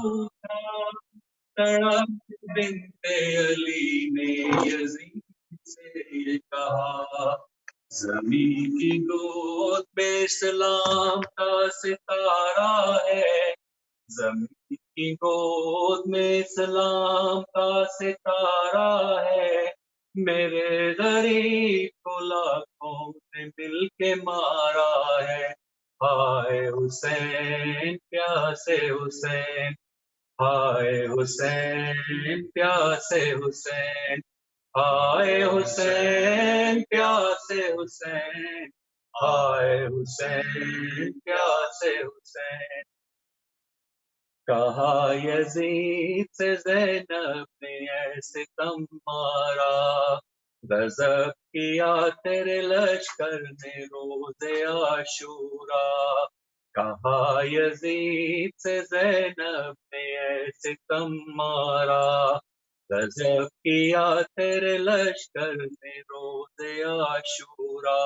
اٹھا تڑپ بنتے علی نے یزید سے یہ کہا، زمین کی گود میں اسلام کا ستارہ ہے، زمین کی گود میں اسلام کا ستارہ ہے، میرے غریب کو لاکھوں نے مل کے مارا ہے، ہائے حسین پیاسے حسین، ہائے حسین پیاسے حسین، ہائے حسین پیاسے حسین، ہائے حسین پیاسے حسین۔ کہا یزید سے زینب نے ایسے ستم مارا، غضب کیا تیرے لشکر نے روز عاشورا، کہا یزید سے زینب نے ایسے ستم مارا، غضب کیا تیرے لشکر نے روز عاشورا،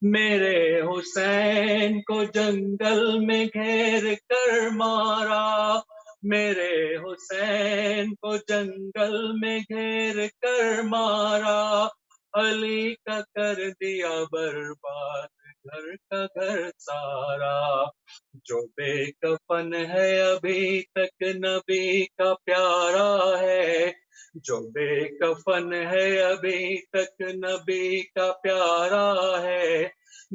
میرے حسین کو جنگل میں گھیر کر مارا، میرے حسین کو جنگل میں گھیر کر مارا، علی کا کر دیا برباد گھر کا گھر سارا، جو بے کفن ہے ابھی تک نبی کا پیارا ہے، جو بے کفن ہے ابھی تک نبی کا پیارا ہے،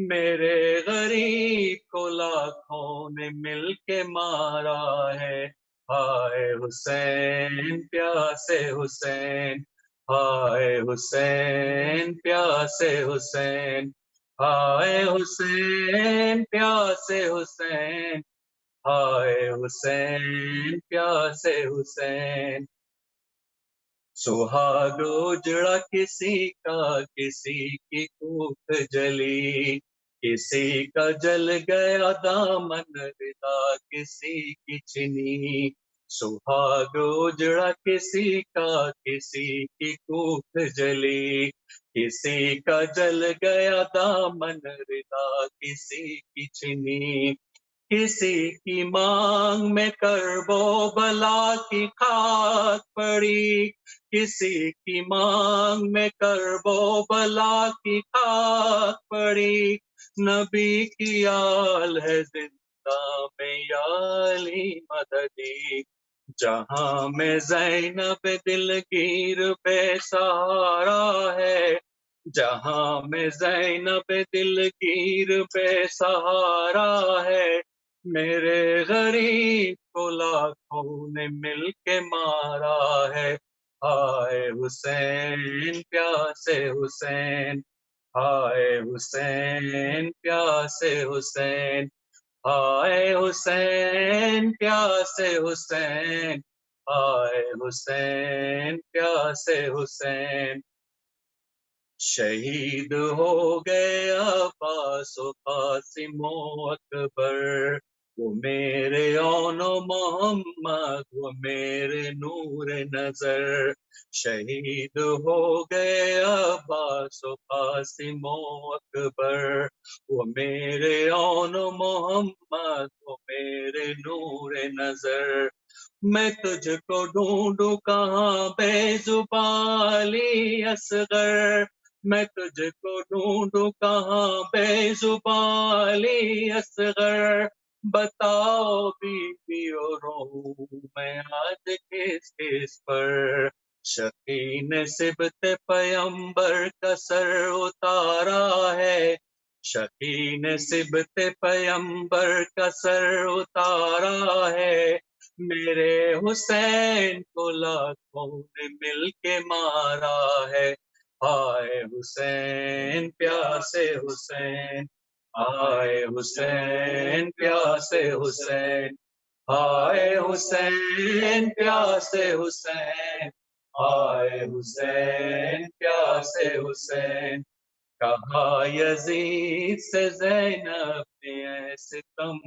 میرے غریب کو لاکھوں نے مل کے مارا ہے، ہائے حسین پیاسے حسین، ہائے حسین پیاسے حسین، ہائے حسین پیاسے حسین، ہائے حسین پیاسے حسین۔ سہاگ اجڑا کسی کا، کسی کی کوکھ جلی، کسی کا جل گیا دامن ردا کسی کی چنی، سہاگ اجڑا کسی کا، کسی کی کوکھ جلی، کسی کا جل گیا دامن ردا کسی کی چنی، کسی کی مانگ میں کرب و بلا کی خاک پڑی، کسی کی مانگ میں کرب و بلا کی خاک پڑی، نبی کی آل ہے زندہ میں یا علی مددی، جہاں میں زینب دلگیر بے سہارا ہے، جہاں میں زینب دلگیر بے سہارا ہے، میرے غریب کو لاکھوں نے مل کے مارا ہے، ہائے حسین پیاسے حسین، ہائے حسین پیاسے حسین، ہائے حسین پیاسے حسین، ہائے حسین پیاسے حسین۔ شہید ہو گئے عباس و قاسم و اکبر، وہ میرے اون و محمد، وہ میرے نور نظر، شہید ہو گئے عباس و قاسم و اکبر، وہ میرے اون و محمد، وہ میرے نور نظر، میں تجھ کو ڈھونڈوں کہاں بے زبان علی اصغر، میں تجھ کو ڈھونڈوں کہاں بے زبان علی اصغر، بتاؤ بیوی رو میں آج کس کس پر، شقی نے صبت پیمبر کا سر اتارا ہے، شقی نے صبت پیمبر کا سر اتارا ہے، میرے حسین کو لاکھوں نے مل کے مارا ہے، ہائے حسین پیاسے حسین، ہائے حسین پیاسے حسین، ہائے حسین پیاسے حسین، ہائے حسین پیاسے حسین۔ کہا یزید سے زینب نے ایسے ستم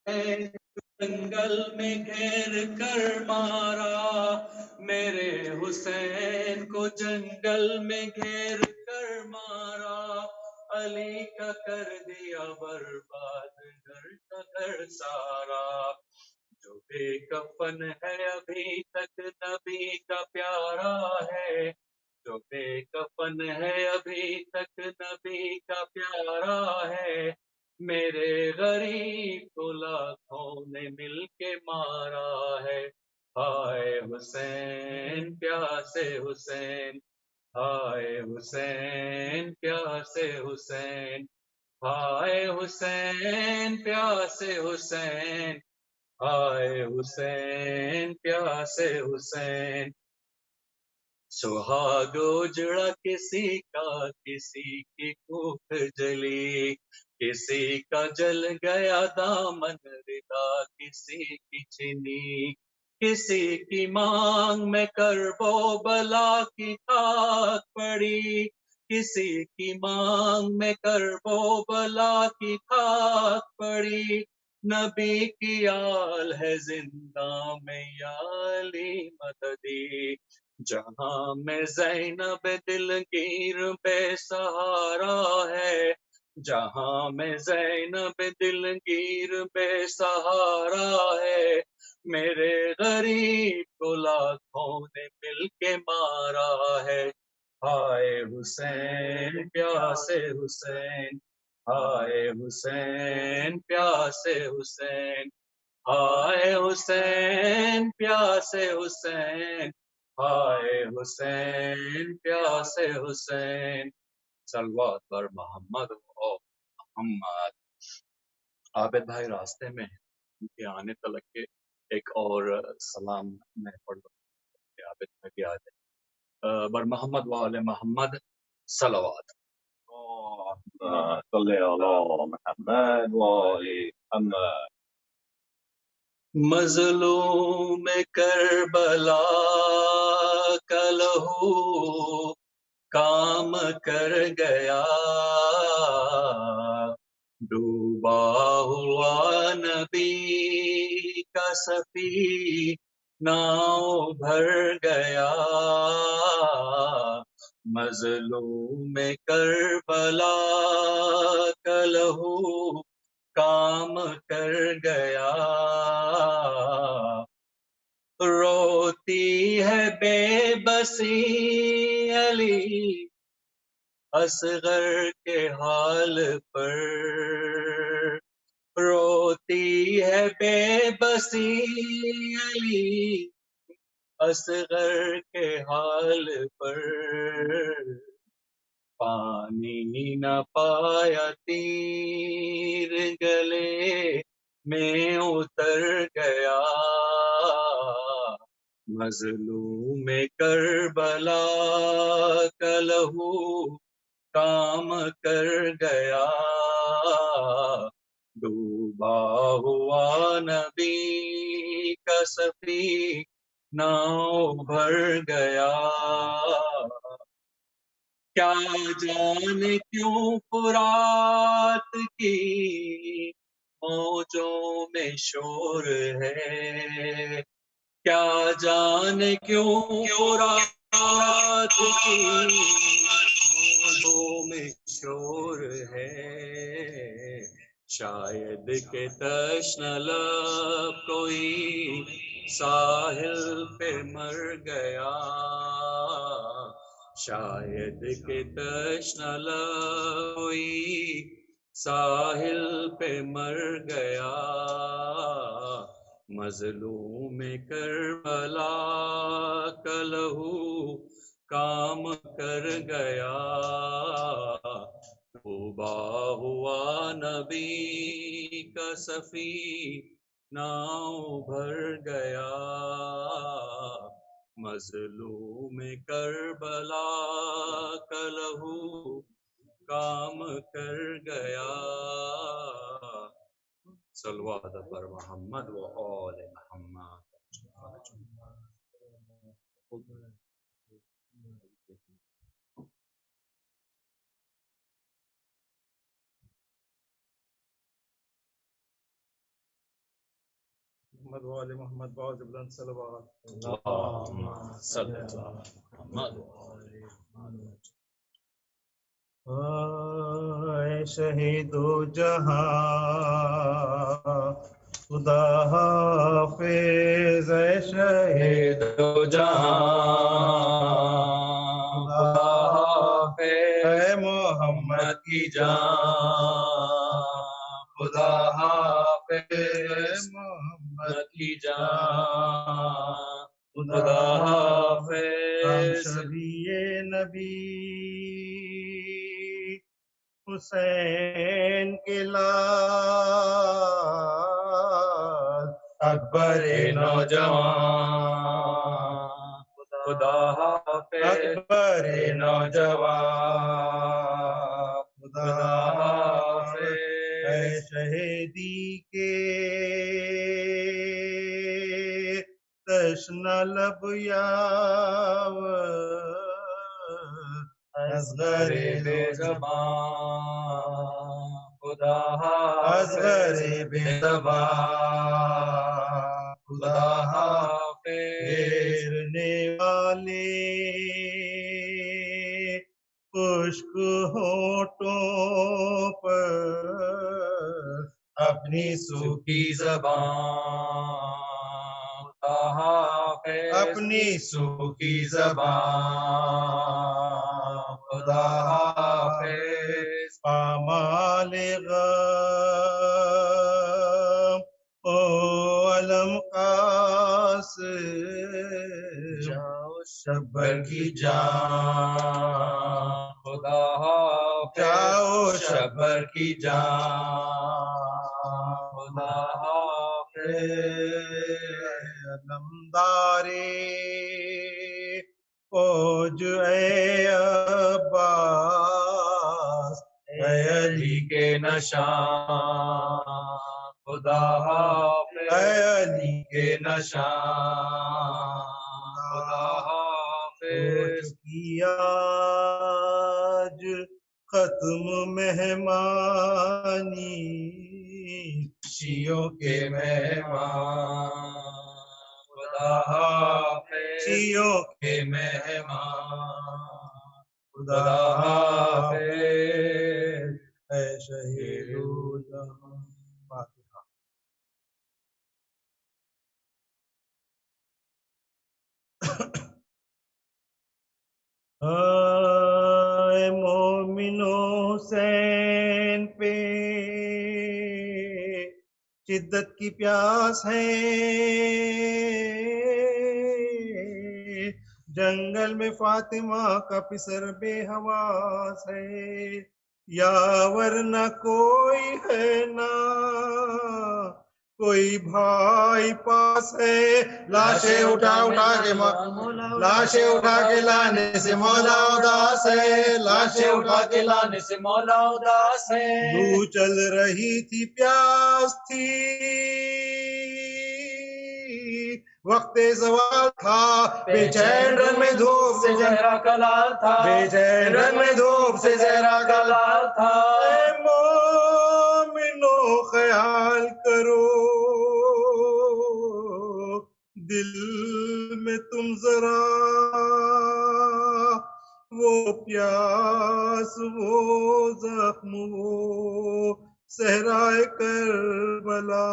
जंगल में घेर कर मारा, मेरे हुसैन को जंगल में घेर कर मारा, अली का कर दिया बर्बाद घर का घर सारा। जो बेकफन है अभी तक नबी का प्यारा है, जो बेकफन है अभी तक नबी का प्यारा है, मेरे गरीब को लाखों ने मिलके मारा है। हाय हुसैन प्यासे हुसैन, हाय हुसैन प्यासे हुसैन, हाय हुसैन प्यासे हुसैन, हाय हुसैन प्यासे हुसैन। सुहाग उजड़ा किसी का, किसी की कूख जली, किसी का जल गया दामन रिदा किसी की छिनी, किसी की मांग में करबो बला की खाक पड़ी, किसी की मांग में करबो बला की खाक पड़ी। नबी की आल है जिंदा में या अली मददी, जहां में ज़ैनब दिलगीर बेसहारा है, जहां में ज़ैनब दिलगीर बेसहारा है, मेरे गरीब को लाखों ने मिलके मारा है। हाय हुसैन प्यासे हुसैन, हाय हुसैन प्यासे हुसैन, हाय हुसैन प्यासे हुसैन, हाय हुसैन प्यासे हुसैन। सलवात पर मोहम्मद और मोहम्मद। आबिद भाई रास्ते में हैं, उनके आने तलक के एक और सलाम मैं पढ़ लूँ। आबिद भाई भी आ जाए। बर मोहम्मद वाले मोहम्मद सलवात। اللهم صل على محمد وآل محمد. मजलूम करबला का लहू काम कर गया, डूबा हुआ नबी का सफी नाव भर गया, मजलूम करबला का लहू काम कर गया, रोती है बेबसी अली असगर के हाल पर, रोती है बेबसी अली असगर के हाल पर, पानी न पाया तीर गले में उतर गया, मजलूम करबला का लहू काम कर गया, डूबा हुआ नबी का सफी नाव भर गया। क्या जाने क्यों फुरात की मौजों में शोर है, क्या जाने क्यों फुरात की मौजों में शोर है, शायद के तश्न लब कोई साहिल पे मर गया, शायद के तश्न लब कोई साहिल पे मर गया, मजलूम करबला का लहू काम कर गया, डूबा हुआ नबी का सफी नाव भर गया, मजलूम करबला का लहू काम कर गया। सलवात पर मोहम्मद व आले मोहम्मद। محمد وآل محمد بعد بلند صلوات اللهم صل على محمد اے شہید و جہاں خدا حافظ، اے شہید دو جہاں خدا حافظ، اے محمد کی جان خدا حافظ، محمد کی جان خدا ہم حافظ، شبیہ نبی حسین کے لال اکبر نوجوان خدا حافظ، اکبر نوجوان خدا خدا حافظ، اے شہیدی کے تشنہ لب یاور اصغر بے زبان خدا حافظ، اصغر بے زبان خدا حافظ، پھیرنے والے خشک ہونٹوں پر اپنی سوکھی زبان خدا حافظ، اپنی سوکھی زبان خدا حافظ، پامال غم او علم قاس جاؤ شبر کی جان خدا حافظ، جاؤ شبر کی جان خدا حافظ، علمدارے فوج اے عباس اے علی کے نشان خدا حافظ، اے علی کے نشان خدا حافظ، کیا آج ختم مہمانی شیعوں کے مہمان خدا حافظ، شیعوں کے مہمان خدا حافظ، اے شہید جہاں فاتحہ۔ اے مومنو حسین پہ شدت کی پیاس ہے، جنگل میں فاطمہ کا پسر بے حواس ہے، یا ورنہ کوئی ہے نہ کوئی بھائی پاس ہے، لاشیں اٹھا کے لاشیں اٹھا کے لانے سے مولا اداس ہے، لاشیں اٹھا کے لانے سے مولا اداس ہے، لو چل رہی تھی پیاس تھی، وقت زوال تھا، بے چین رن میں دھوپ سے زہرا کا لال تھا، بے چین رن میں دھوپ سے زہرا کا لال تھا، اے مومنو خیال کرو دل میں تم ذرا، وہ پیاس وہ زخم وہ صحرائے کربلا،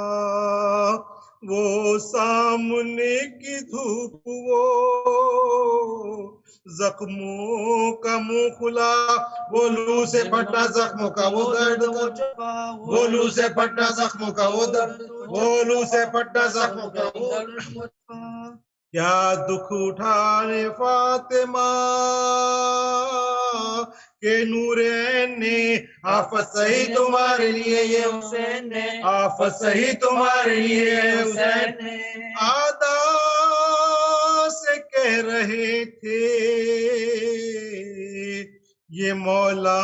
وہ سامنے کی دھوپ وہ زخموں کا منہ کھلا، وہ لو سے پھٹا زخموں کا وہ درد، وہ لو سے پھٹا زخموں کا وہ درد، وہ لو سے پھٹا زخموں کا وہ درد، کیا دکھ اٹھانے فاطمہ کہ نور عین نے آفت سہی تمہارے لیے، یہ حسین نے آفت سہی تمہارے لیے حسین نے، آدا سے کہہ رہے تھے یہ مولا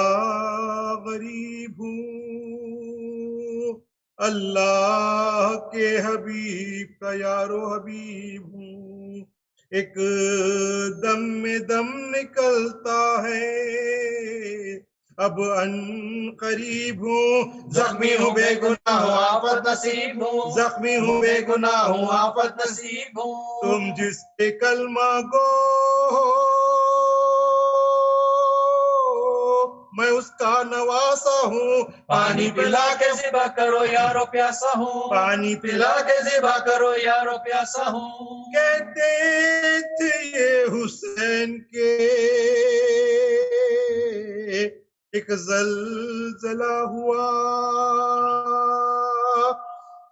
غریب ہوں، اللہ کے حبیب کا یارو حبیب ہوں، ایک دم میں دم نکلتا ہے اب ان قریب ہوں، زخمی ہوں بے گناہ گناہ ہوں آفت نصیب ہوں زخمی ہوں بے گناہ ہوں آفت نصیب ہوں تم جس کے کلمہ گو میں اس کا نواسا ہوں پانی پلا کے ذبح کرو یارو پیاسا ہوں پانی پلا کے ذبح کرو یارو پیاسا ہوں کہتے تھے یہ حسین کے ایک زلزلہ ہوا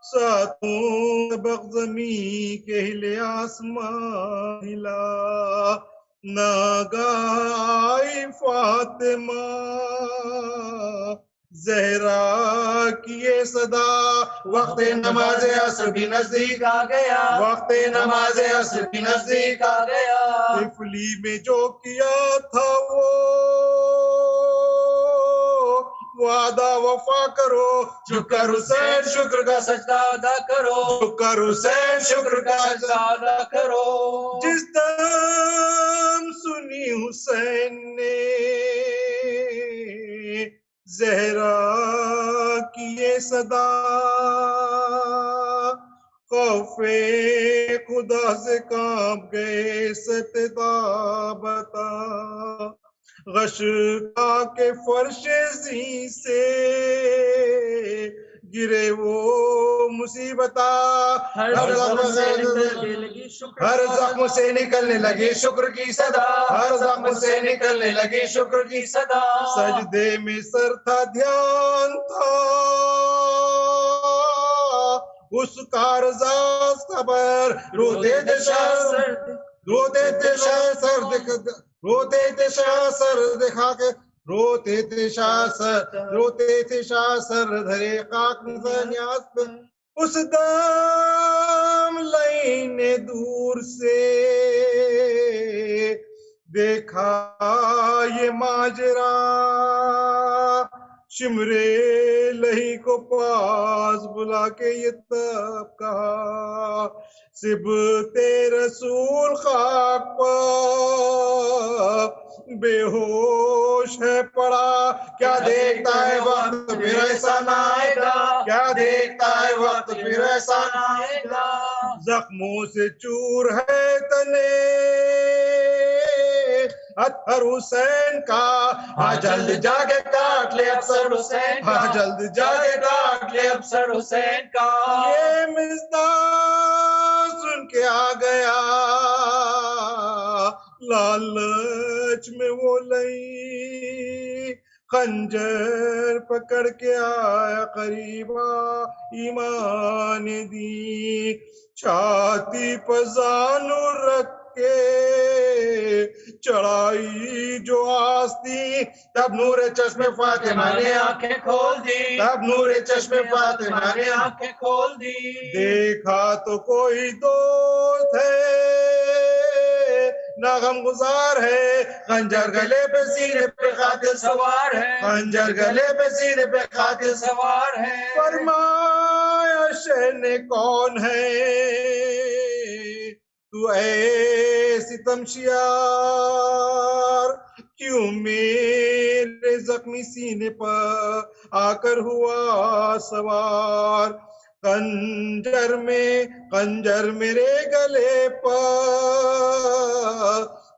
ساتوں بغزمی کے ہلے آسمان ہلا ناگاہ آئی فاطمہ زہرا کی یہ صدا وقت نماز عصر بھی نزدیک آ گیا وقت نماز عصر بھی نزدیک آ گیا طفلی میں جو کیا تھا وہ وعدہ وفا کرو جھک کر حسین شکر کا سجدہ ادا کرو جھک کر حسین شکر کا سجدہ ادا کرو جس دم سنی حسین نے زہرا کی یہ صدا خوف خدا سے کانپ گئے ستدابتا غش کا کے فرش زی سے گرے وہ مصیبتا ہر زخم سے نکلنے لگی شکر کی صدا ہر زخم سے نکلنے لگی شکر کی صدا سجدے میں سر تھا دھیان تھا اس کا رضا صبر روتے تھے روتے تھے شاہ سر دکھا کے روتے تھے شاہ سر دھرے خاک نیاز پہ اس دم لئی نے دور سے دیکھا یہ ماجرا شمرے لہی کو پاس بلا کے یہ تب کہا سبت رسول خاک پر بے ہوش ہے پڑا کیا دیکھتا ہے وقت پھر ایسا نہ آئے گا کیا دیکھتا ہے وقت پھر ایسا نہ آئے گا زخموں سے چور ہے تنے اطہر حسین کا ہاں جلد جا کے کاٹ لے افسر حسین کا ہاں جلد جا کے کاٹ لے افسر حسین کا یہ مزدار سن کے آ گیا لالچ میں وہ لئی خنجر پکڑ کے آیا قریبا ایمان دی چھاتی پر زانو رکھ کے چڑھائی جو آستی تب نور چشم فاطمہ نے آنکھیں کھول دی تب نور چشم فاطمہ نے آنکھیں کھول دی دیکھا تو کوئی دوست ہے نہ غم گزار ہے خنجر گلے پہ سینے پہ قاتل سوار ہے خنجر گلے پہ سینے پہ قاتل سوار ہے فرمایا شہن کون ہے تو اے ستم شیار کیوں میرے زخمی سینے پر آ کر ہوا سوار خنجر میرے گلے پر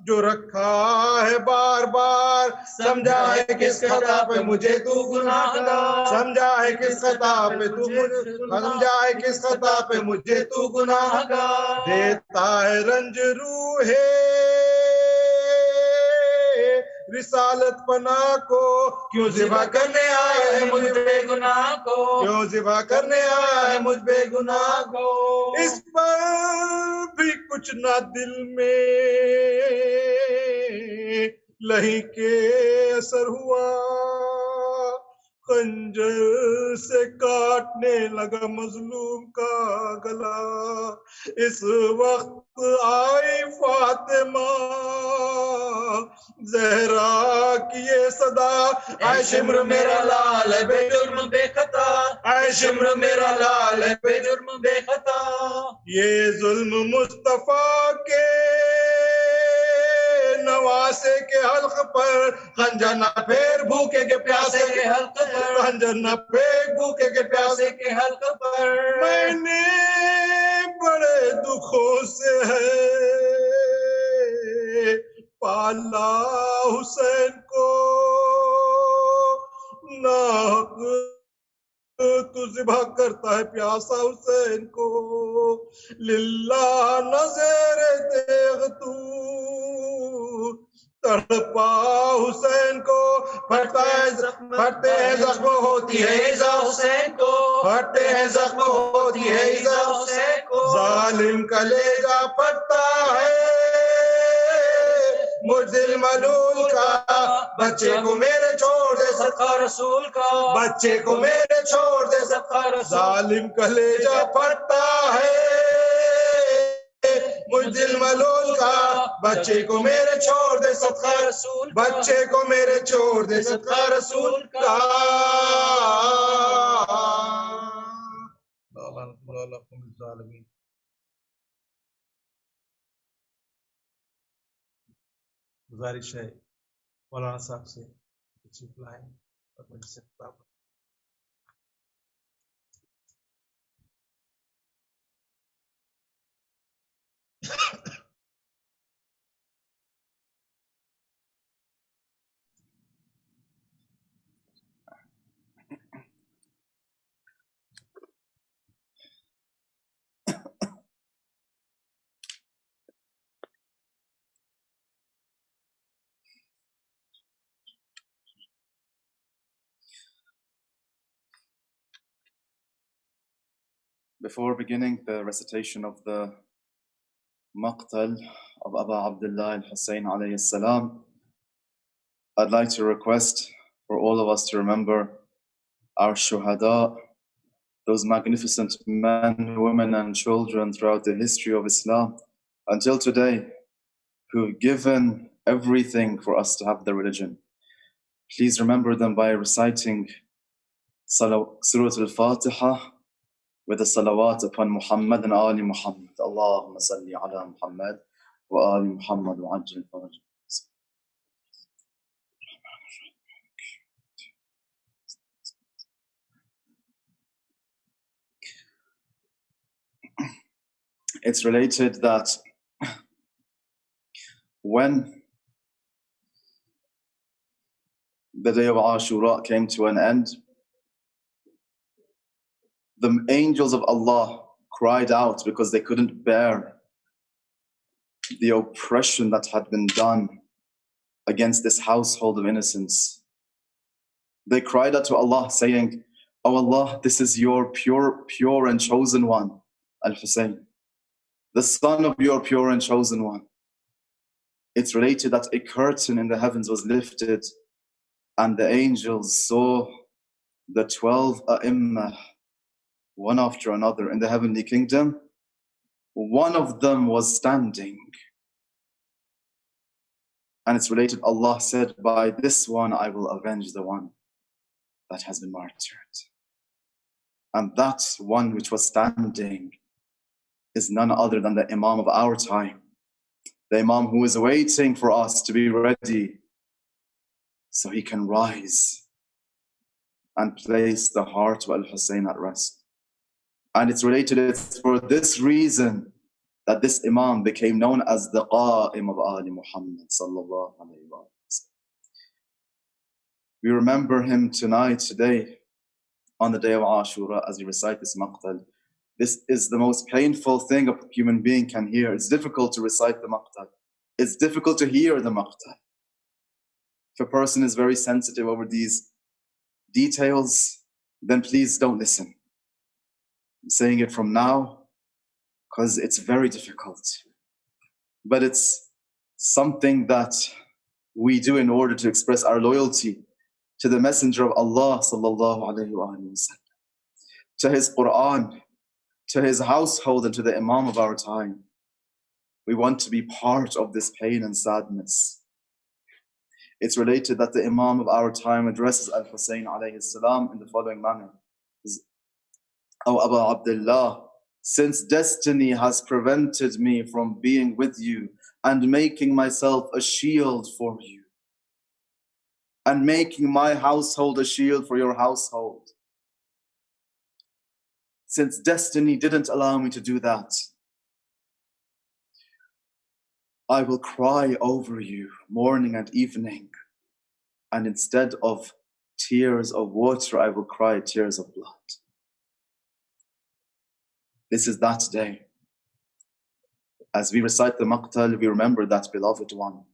جو رکھا ہے بار بار سمجھا ہے کس خطا پہ مجھے تو گناہگار سمجھا ہے کس خطا پہ تو سمجھا ہے کس خطا پہ مجھے تو گناہگار دیتا ہے رنج روح رسالت پناہ کو کیوں ذبح کرنے آیا ہے مجھ بے گناہ کو کیوں ذبح کرنے آیا ہے مجھ بے گناہ کو اس پر بھی کچھ نہ دل میں لہی کے اثر ہوا خنجر سے کاٹنے لگا مظلوم کا گلا اس وقت آئی فاطمہ زہرا کی یہ صدا اے شمر میرا لال ہے بے جرم بے خطا اے شمر میرا لال ہے بے جرم بے خطا یہ ظلم مصطفیٰ کے نواز प्यासे के हल्क पर खंजर न फेर भूखे के प्यासे के हल्क पर खंजर न फेर भूखे के प्यासे के हल्क पर मैंने बड़े दुखों से है पाला हुसैन को नाक तू ज़िबा करता है प्यासा हुसैन को लिल्ला नज़र देख तू तड़पा हुसैन को फटते हैं जख्म होती है इज़ा हुसैन को फटते हैं जख्म होती है इज़ा हुसैन को जालिम कलेजा फटता है मुज़िल मलूल का बच्चे को मेरे छोड़ दे सदका रसूल का बच्चे को मेरे छोड़ दे सदका रसूल जालिम कलेजा फटता है मुज़िल मलूल का बच्चे को मेरे छोड़ दे सदका रसूल बच्चे को मेरे छोड़ दे सदका रसूल का गुजारिश है मौलाना साहब से कुछ लाएं और मजलिस से खिताब Before beginning the recitation of the Maqtal of Abu Abdullah al-Hussein alayhi salam, I'd like to request for all of us to remember our shuhada, those magnificent men, women and children throughout the history of Islam until today who've given everything for us to have the religion. Please remember them by reciting Surah Al-Fatiha with the salawat upon Muhammad and Ali Muhammad. Allahumma salli ala Muhammad wa ali Muhammad wa ajil faraj. It's related that when the day of Ashura came to an end, the angels of Allah cried out because they couldn't bear the oppression that had been done against this household of innocence. They cried out to Allah saying, "Oh Allah, this is your pure and chosen one, Al-Hussein, the son of your pure and chosen one." It's related that a curtain in the heavens was lifted and the angels saw the 12 A'imma, one after another in the heavenly kingdom. One of them was standing. And it's related, Allah said, "By this one I will avenge the one that has been martyred." And that one which was standing is none other than the Imam of our time. The Imam who is waiting for us to be ready so he can rise and place the heart of Al-Hussein at rest. And it's related, it's for this reason that this Imam became known as the Qa'im of Ali Muhammad sallallahu alayhi wa sallam. We remember him tonight, today, on the day of Ashura, as we recite this maqtal. This is the most painful thing a human being can hear. It's difficult to recite the maqtal. It's difficult to hear the maqtal. If a person is very sensitive over these details, then please don't listen. I'm saying it from now because it's very difficult. But it's something that we do in order to express our loyalty to the Messenger of Allah sallallahu alayhi wa sallam, to his Quran, to his household, and to the Imam of our time. We want to be part of this pain and sadness. It's related that the Imam of our time addresses Al-Hussein alayhi salam in the following manner. "O Abu Abdullah, since destiny has prevented me from being with you and making myself a shield for you, and making my household a shield for your household. Since destiny didn't allow me to do that, I will cry over you morning and evening, and instead of tears of water, I will cry tears of blood. This is that day. As we recite the maqtal, we remember that beloved one.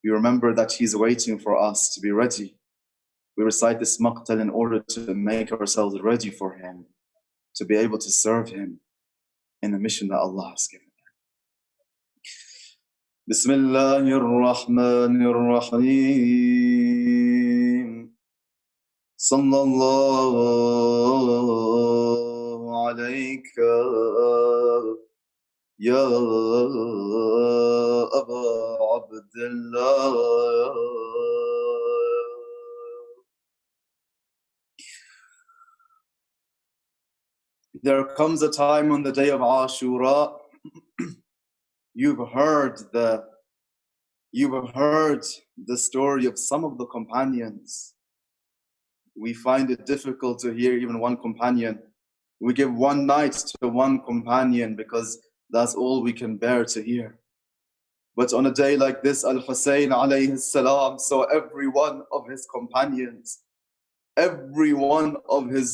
We remember that he's waiting for us to be ready. We recite this maqtal in order to make ourselves ready for him, to be able to serve him in the mission that Allah has given. Bismillahir Rahmanir Rahim. Sallallahu alayka ya Aba Abdullah. There comes a time on the day of Ashura, you've heard the story of some of the companions. We find it difficult to hear even one companion. We give one night to one companion because that's all we can bear to hear. But on a day like this, Al-Hussein alayhi salam saw every one of his companions, every one of the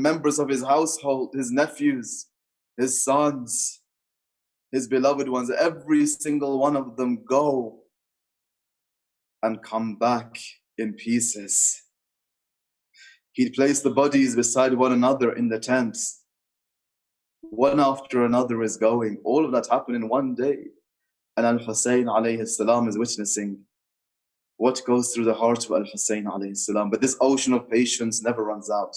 members of his household, his nephews, his sons, his beloved ones, every single one of them go and come back in pieces. He'd place the bodies beside one another in the tents. One after another is going. All of that happened in one day. And Al-Hussein alayhi salam is witnessing what goes through the heart of Al-Hussein alayhi salam. But this ocean of patience never runs out.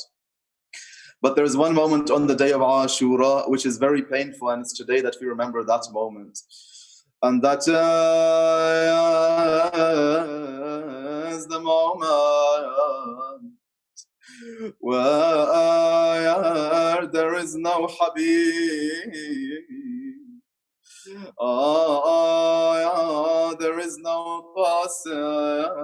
But there's one moment on the day of Ashura which is very painful, and it's today that we remember that moment. And that is the moment where there is no Habib. There is no Qasim.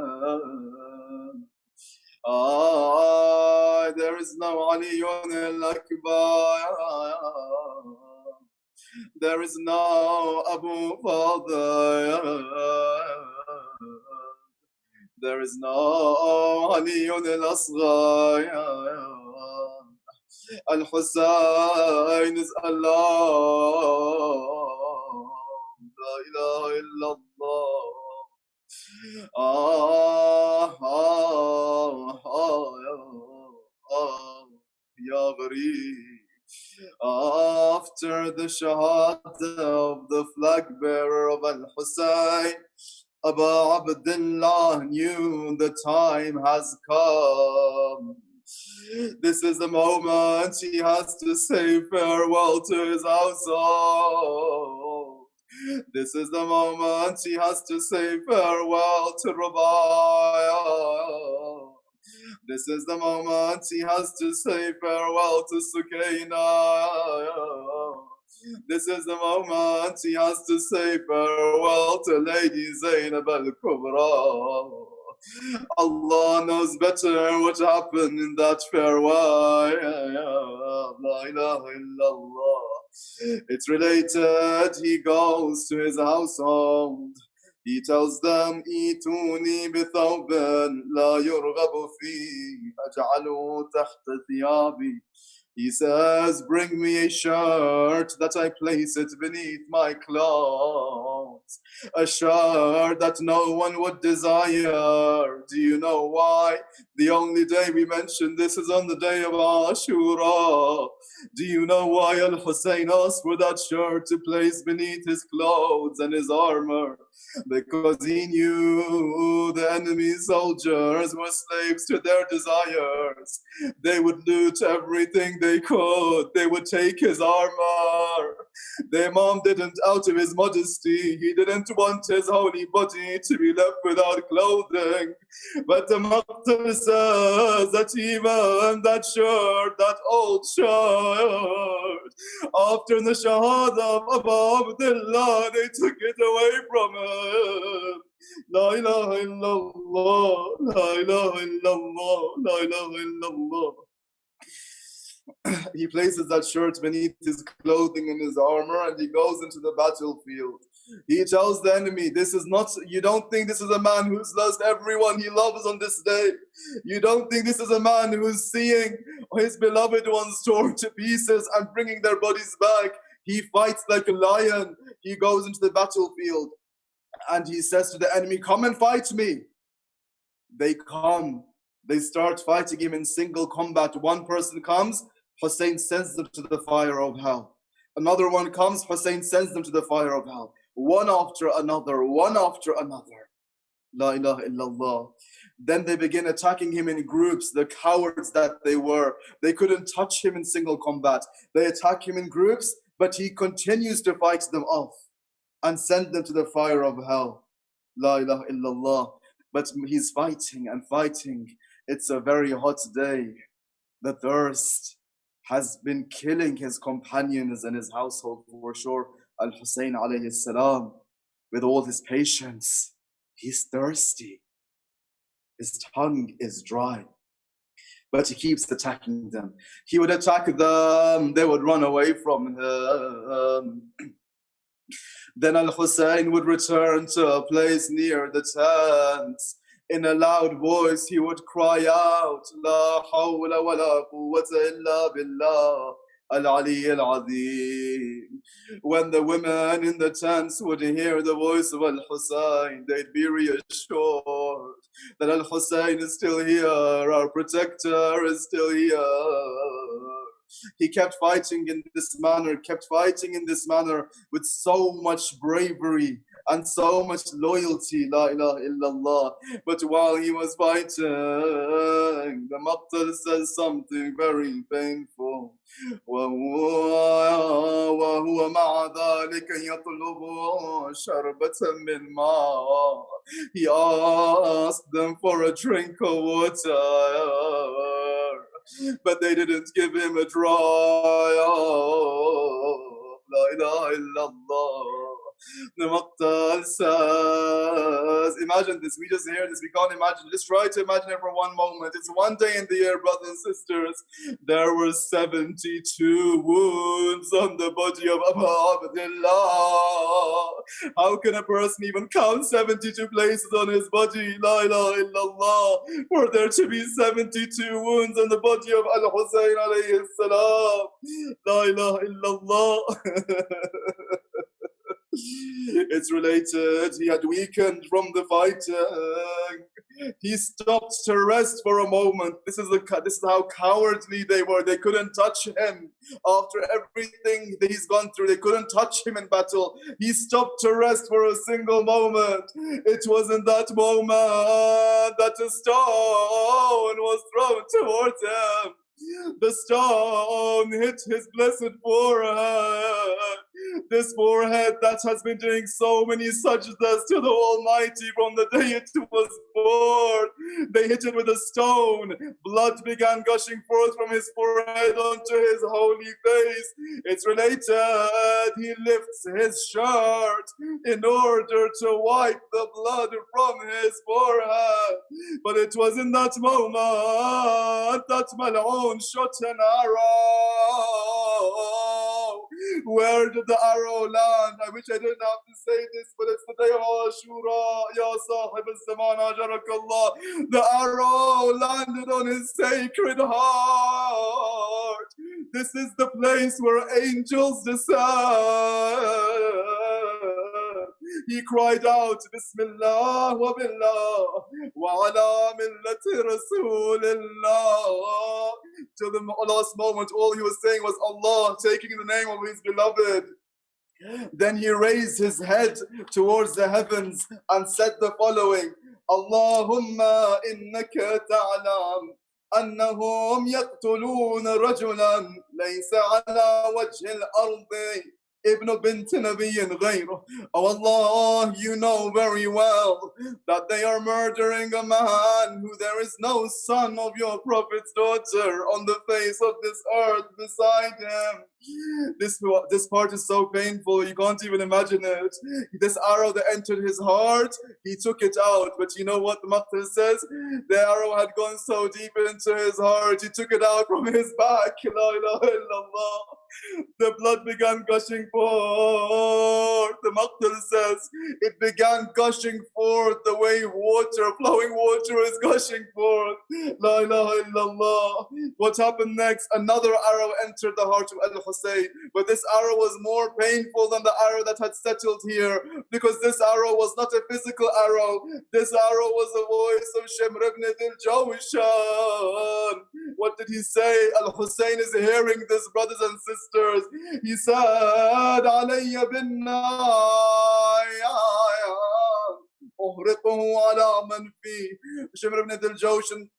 There is no Aliyun al-Akbar. There is no Abu Fadl. There is no Aliyun al-Asghar. Al-Hussein is Allah. La ilaha illallah. Ya Gharib. After the shahada of the flag bearer of Al-Hussein, Abu Abdullah knew the time has come. This is the moment he has to say farewell to his household. This is the moment he has to say farewell to Rubaiyah. This is the moment he has to say farewell to Sukaina. This is the moment he has to say farewell to Lady Zainab al-Kubra. Allah knows better what happened in that farewell. La ilaha illallah. It's related, he goes to his household. He tells them, Ituni bithawban la yurghabu fi aj'alu tahta thiyabi. He says, bring me a shirt that I place it beneath my clothes. A shirt that no one would desire. Do you know why? The only day we mention this is on the day of Ashura. Do you know why Al-Hussein asked for that shirt to place beneath his clothes and his armor? Because he knew the enemy soldiers were slaves to their desires. They would loot everything they could. They would take his armor. The Imam didn't, out of his modesty, he didn't want his holy body to be left without clothing. But the Maqtal says that even that shirt, that old shirt, after the Shahada of Abu Abdullah, they took it away from him. La ilaha illallah, la ilaha illallah, la ilaha illallah. He places that shirt beneath his clothing and his armor, and he goes into the battlefield. He tells the enemy, this is not, you don't think this is a man who's lost everyone he loves on this day. You don't think this is a man who's seeing his beloved ones torn to pieces and bringing their bodies back. He fights like a lion. He goes into the battlefield and he says to the enemy, come and fight me. They come. They start fighting him in single combat. One person comes, Hussein sends them to the fire of hell. Another one comes, Hussein sends them to the fire of hell. One after another, one after another. La ilaha illallah. Then they begin attacking him in groups, the cowards that they were. They couldn't touch him in single combat. They attack him in groups, but he continues to fight them off and send them to the fire of hell. La ilaha illallah. But he's fighting and fighting. It's a very hot day. The thirst has been killing his companions and his household for sure. Al-Hussein alayhi salam, with all his patience, he's thirsty. His tongue is dry. But he keeps attacking them. He would attack them, they would run away from him. Then Al-Hussein would return to a place near the tents. In a loud voice, he would cry out, La hawla wa la quwwata illa billah, al-ali al-azim. When the women in the tents would hear the voice of Al-Hussein, they'd be reassured that Al-Hussein is still here, our protector is still here. He kept fighting in this manner, with so much bravery and so much loyalty, la ilaha illallah. But while he was fighting, the Maqtal says something very painful. وهو مع ذلك يطلب شربة من ماء. He asked them for a drink of water, but they didn't give him a dry. La ilaha illallah. The Maqtal says, imagine this, we just hear this, we can't imagine, just try to imagine it for one moment. It's one day in the year, brothers and sisters. There were 72 wounds on the body of Abu Abdullah. How can a person even count 72 places on his body? La ilaha illallah. For there to be 72 wounds on the body of Al-Hussein alayhi salam. La ilaha illallah. It's related, he had weakened from the fighting. He stopped to rest for a moment. This is how cowardly they were. They couldn't touch him. After everything that he's gone through, they couldn't touch him in battle. He stopped to rest for a single moment. It was in that moment that a stone was thrown towards him. The stone hit his blessed forehead. This forehead that has been doing so many sajdas to the Almighty from the day it was born. They hit it with a stone. Blood began gushing forth from his forehead onto his holy face. It's related, he lifts his shirt in order to wipe the blood from his forehead. But it was in that moment that Mal'un shot an arrow. Where did the arrow land? I wish I didn't have to say this, but it's the day of Ashoora. Ya Sahib al-Zaman, Ajarakallah. The arrow landed on his sacred heart. This is the place where angels descend. He cried out, Bismillah wa billah wa ala millati Rasulillah. Till the last moment, all he was saying was Allah, taking the name of his beloved. Then he raised his head towards the heavens and said the following, Allahumma innaka ta'lam أنهم يقتلون رجلا ليس على وجه الأرض ابن بنت نبي غيره. Oh Allah, you know very well that they are murdering a man who there is no son of your prophet's daughter on the face of this earth beside him. This part is so painful, you can't even imagine it. This arrow that entered his heart, he took it out. But you know what the Maqtal says? The arrow had gone so deep into his heart, he took it out from his back. La ilaha illallah. The blood began gushing forth. The Maqtal says it began gushing forth the way water, flowing water is gushing forth. La ilaha illallah. What happened next? Another arrow entered the heart of Al-Hussein. But this arrow was more painful than the arrow that had settled here, because this arrow was not a physical arrow. This arrow was the voice of Shimr ibn al-Jawishan. What did he say? Al-Hussein is hearing this, brothers and sisters. He said, "Alayya bin-nar, uhriquhu ala man fi." Shimr ibn al-Jawshan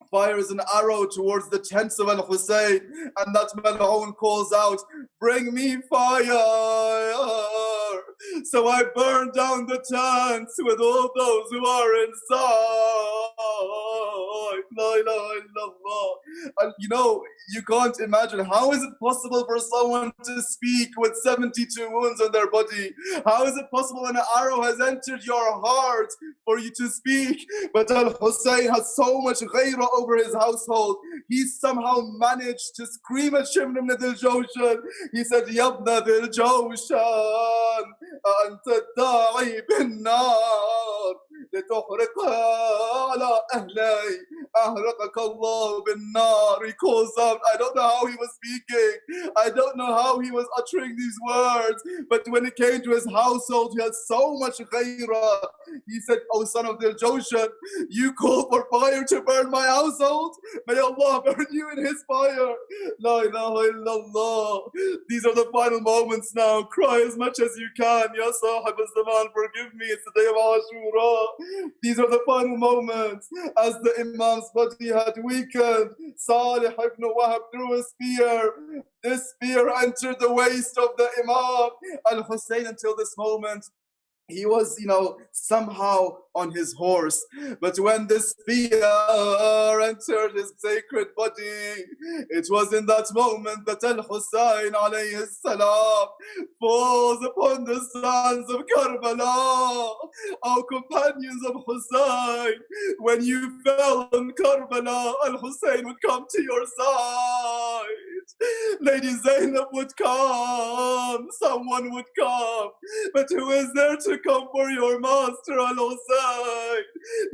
fires an arrow towards the tents of Al-Hussein, and that Mal'oon calls out, "Bring me fire." So I burn down the tents with all those who are inside. La ilaha illallah. And you know, you can't imagine, how is it possible for someone to speak with 72 wounds on their body? How is it possible when an arrow has entered your heart for you to speak? But Al-Hussein has so much ghayra over his household. He somehow managed to scream at Shimr ibn al-Jawshan. He said, "Yabna al-Jawshan, anta da'i bin-nar, لتحرقها على أهلي أحرقك الله بالنار." He calls out. I don't know how he was speaking. I don't know how he was uttering these words. But when it came to his household, he had so much ghayrah. He said, "Oh son of the Joshan, you call for fire to burn my household? May Allah burn you in his fire." La ilaha illallah. These are the final moments now. Cry as much as you can. Ya Sahib al-Zaman, forgive me. It's the day of Ashura. These are the final moments. As the Imam's body had weakened, Salih ibn Wahab threw a spear. This spear entered the waist of the Imam. Al-Hussein, until this moment, he was, somehow on his horse. But when the spear entered his sacred body, it was in that moment that Al-Hussein alayhi salam falls upon the sons of Karbala. Our companions of Hussein, when you fell in Karbala, Al-Hussein would come to your side. Lady Zainab would come, someone would come, but who is there to come for your master, Al-Hussein?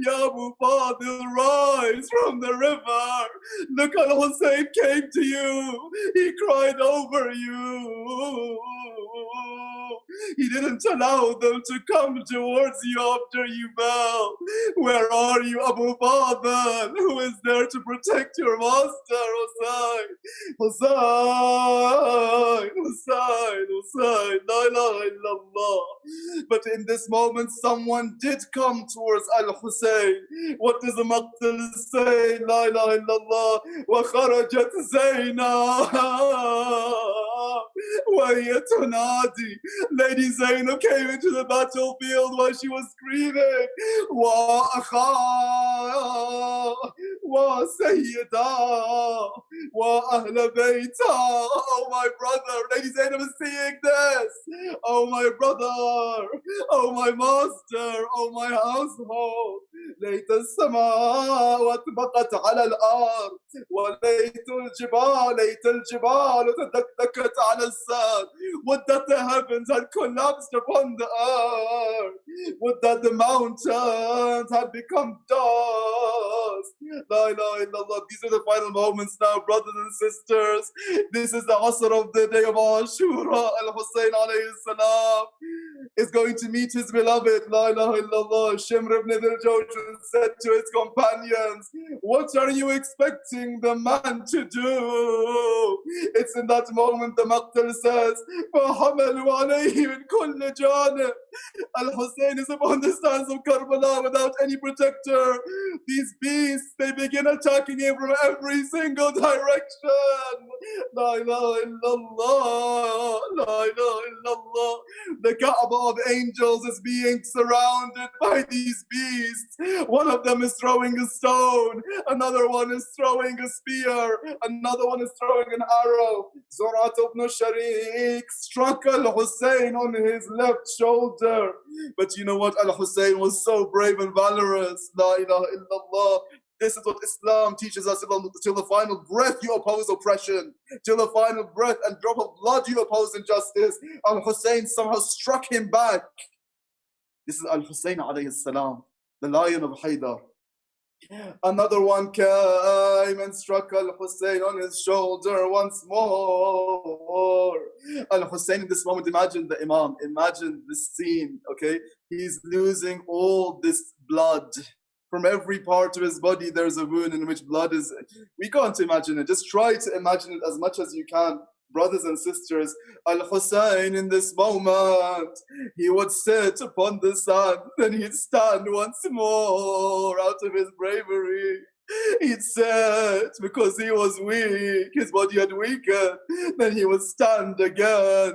Ya Abu Fadil, rise from the river. Look, Al-Hussein came to you. He cried over you. He didn't allow them to come towards you after you fell. Where are you, Abu Fadil? Who is there to protect your master, Hussein? Hussein, Hussein, Hussein, la ilaha illallah. But in this moment, someone did come towards Al-Hussein. What does the Maqtal say? La ilaha illallah. وَخَرَجَتْ زَيْنَبْ وَهِيَ تُنَادِي. Lady Zainab came into the battlefield while she was screaming, وَأَخَا وَسَيِّدَا وَأَهْلَ بَيْتَا. Oh, my brother. Lady Zainab is seeing this. Oh, my brother. Oh, my master. Oh, my household. ليت السماوات بقت على الأرض وليت الجبال تدكدكت على الساد. Would that the heavens had collapsed upon the earth. Would that the mountains had become dust. La ilaha illallah. These are the final moments now, brothers and sisters. This is the Asr of the day of Ashura. Al-Hussein alayhi salam is going to meet his beloved. La ilaha illallah. Shimr ibn al-Jawshan said to his companions, "What are you expecting the man to do?" It's in that moment the Maqtal says, فَحَمَلُوا عَلَيْهِ مِنْ كُلِّ جَانِبٍ. Al-Hussein Hussein is upon the sands of Karbala without any protector. These beasts, they begin attacking him from every single direction. La ilaha illallah, la ilaha illallah. The Kaaba of angels is being surrounded by these beasts. One of them is throwing a stone, another one is throwing a spear, another one is throwing an arrow. Zurat ibn Sharik struck Al-Hussein on his left shoulder. But you know what? Al-Hussein was so brave and valorous. La ilaha illallah. This is what Islam teaches us. Till the final breath you oppose oppression. Till the final breath and drop of blood you oppose injustice. Al-Hussein somehow struck him back. This is Al-Hussein alayhi salam, the lion of Haider. Another one came and struck Al-Hussein on his shoulder once more. Al-Hussein in this moment, imagine the Imam, imagine this scene, okay? He's losing all this blood. From every part of his body, there's a wound in which blood is... We can't imagine it. Just try to imagine it as much as you can. Brothers and sisters, Al-Hussein in this moment, he would sit upon the sand, then he'd stand once more out of his bravery. He'd sit because he was weak, his body had weakened, then he would stand again.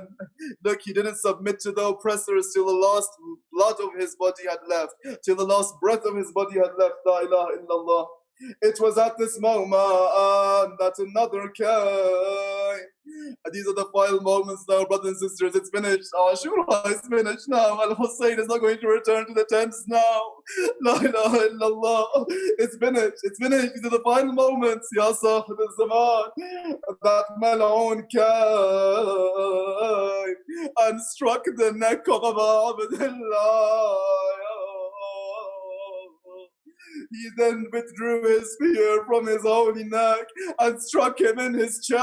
Look, he didn't submit to the oppressors till the last blood of his body had left, till the last breath of his body had left. La ilaha illallah. It was at this moment that another came. These are the final moments now, brothers and sisters. It's finished. Ashura is finished now. Al-Hussein is not going to return to the tents now. La ilaha illallah. It's finished. It's finished. These are the final moments. Ya Sahib al-Zaman. That Mal'oon came and struck the neck of Abu Abdullah. He then withdrew his spear from his holy neck and struck him in his chest.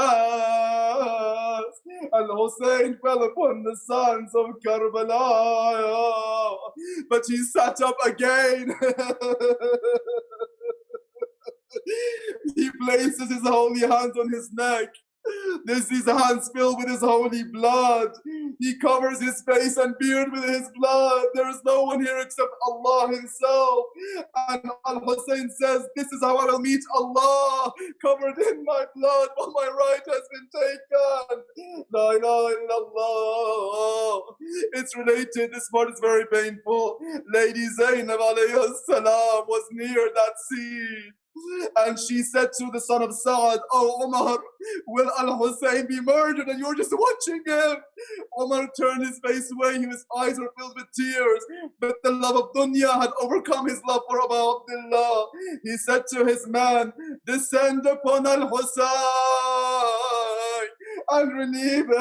And Hussein fell upon the sands of Karbala. But he sat up again. He places his holy hands on his neck. This is hands filled with his holy blood. He covers his face and beard with his blood. There is no one here except Allah himself. And Al-Hussein says, this is how I will meet Allah, covered in my blood while my right has been taken. La ilaha illallah. It's related, this part is very painful. Lady Zainab alayhi salam was near that scene. And she said to the son of Sa'ad, oh Umar, will Al-Hussein be murdered and you're just watching him? Umar turned his face away, his eyes were filled with tears, but the love of dunya had overcome his love for Abu Abdullah. He said to his man, descend upon Al-Hussein and relieve him.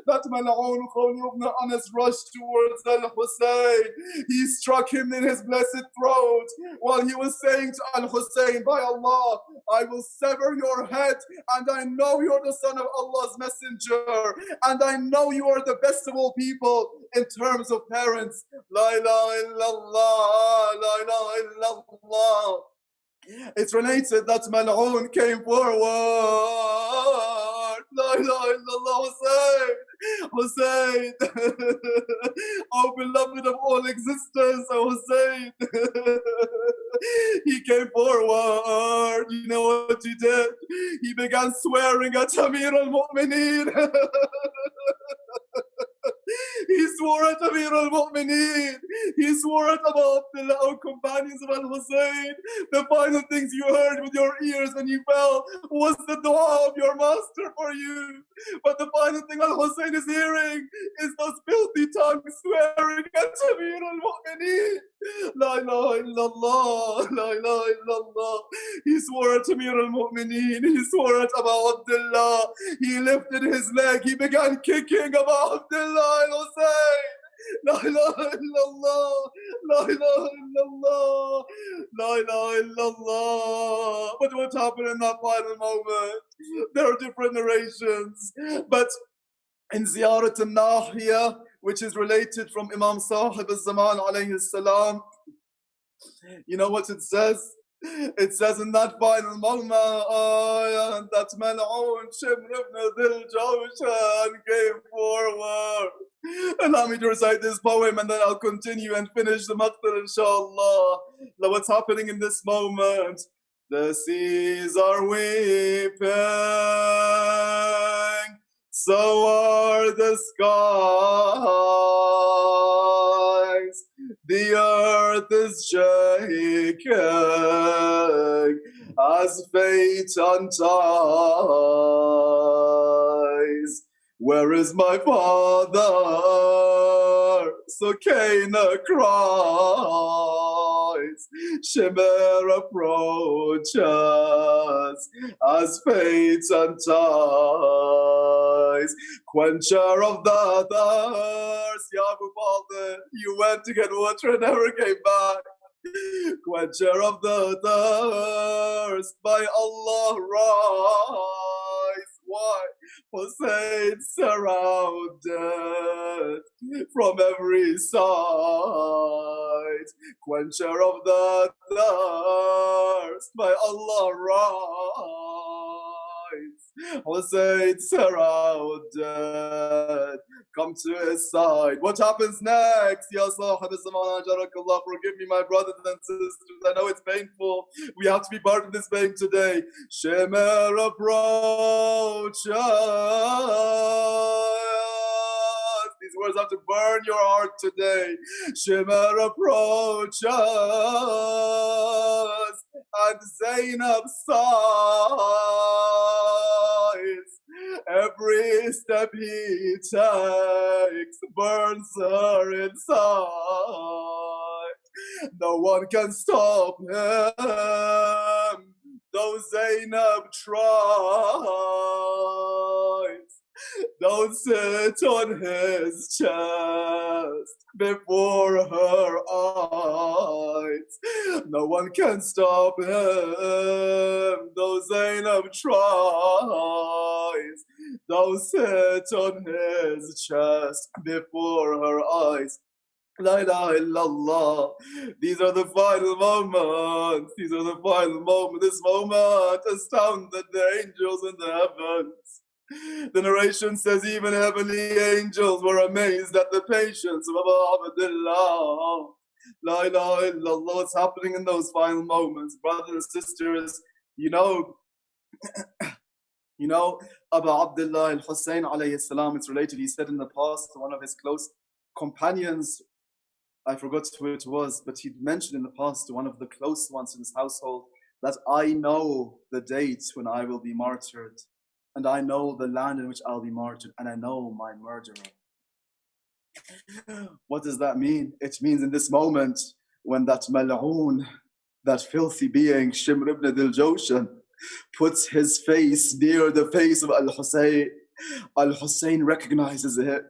That Mal'oon Khawni ibn Anas rushed towards Al-Hussein. He struck him in his blessed throat while he was saying to Al-Hussein, by Allah, I will sever your head, and I know you're the son of Allah's messenger, and I know you are the best of all people in terms of parents. La ilaha illallah, la ilaha illallah. It's related that Mal'oon came forward. La ilaha illallah, Hussein. Hussein. Oh, beloved of all existence, oh Hussein. He came forward. You know what he did? He began swearing at Amir al-Mu'mineen. He swore at Amir al-Mu'mineen. He swore at Abu Abdullah, oh companions of Al-Hussein. The final things you heard with your ears when you fell was the dua of your master for you. But the final thing Al-Hussein is hearing is those filthy tongues swearing at Amir al-Mu'mineen. La ilaha illallah, la ilaha illallah. He swore at Amir al-Mu'mineen. He swore at Abu Abdullah. He lifted his leg. He began kicking Abu Abdullah al-Hussein. La ilaha illallah, la ilaha illallah, la ilaha illallah. But what happened in that final moment? There are different narrations. But in Ziyarat al-Nahiya, which is related from Imam Sahib al-Zaman alayhi salam, you know what it says? It says in that final moment that Mal'oon Shimr ibn Dhil Jawshan came forward. Allow me to recite this poem and then I'll continue and finish the maqtal, inshallah. Now, what's happening in this moment? The seas are weeping, so are the skies. The earth is shaking as fate unties. Where is my father? Sukaina cries. Shimmer approaches as fate unties. Quencher of the thirst, Ya Abu Father, you went to get water and never came back. Quencher of the thirst, by Allah rise. Why? Hussein surrounded from every side. Quencher of the thirst, by Allah rise. Hussein surrounded, come to his side. What happens next? Ya Sahib Zaman Jarakallah, forgive me, my brothers and sisters. I know it's painful. We have to be part of this pain today. Shimmer approaches. These words have to burn your heart today. Shimmer approaches and Zainab sighs. Every step he takes burns her inside. No one can stop him, though Zainab tries. Don't sit on his chest before her eyes. No one can stop him, though Zainab tries. Don't sit on his chest before her eyes. La ilaha illallah. These are the final moments. These are the final moments. This moment astounded the angels in the heavens. The narration says even heavenly angels were amazed at the patience of Abu Abdullah. La ilaha illallah. What's happening in those final moments, brothers and sisters? You know, Abu Abdullah al-Hussein alayhi salam, it's related, he said in the past to one of his close companions, I forgot who it was, but he'd mentioned in the past to one of the close ones in his household that I know the date when I will be martyred, and I know the land in which I'll be martyred, and I know my murderer. What does that mean? It means in this moment when that mal'oon, that filthy being, Shimr ibn Dil-Jawshan, puts his face near the face of Al-Hussein, Al-Hussein recognizes it.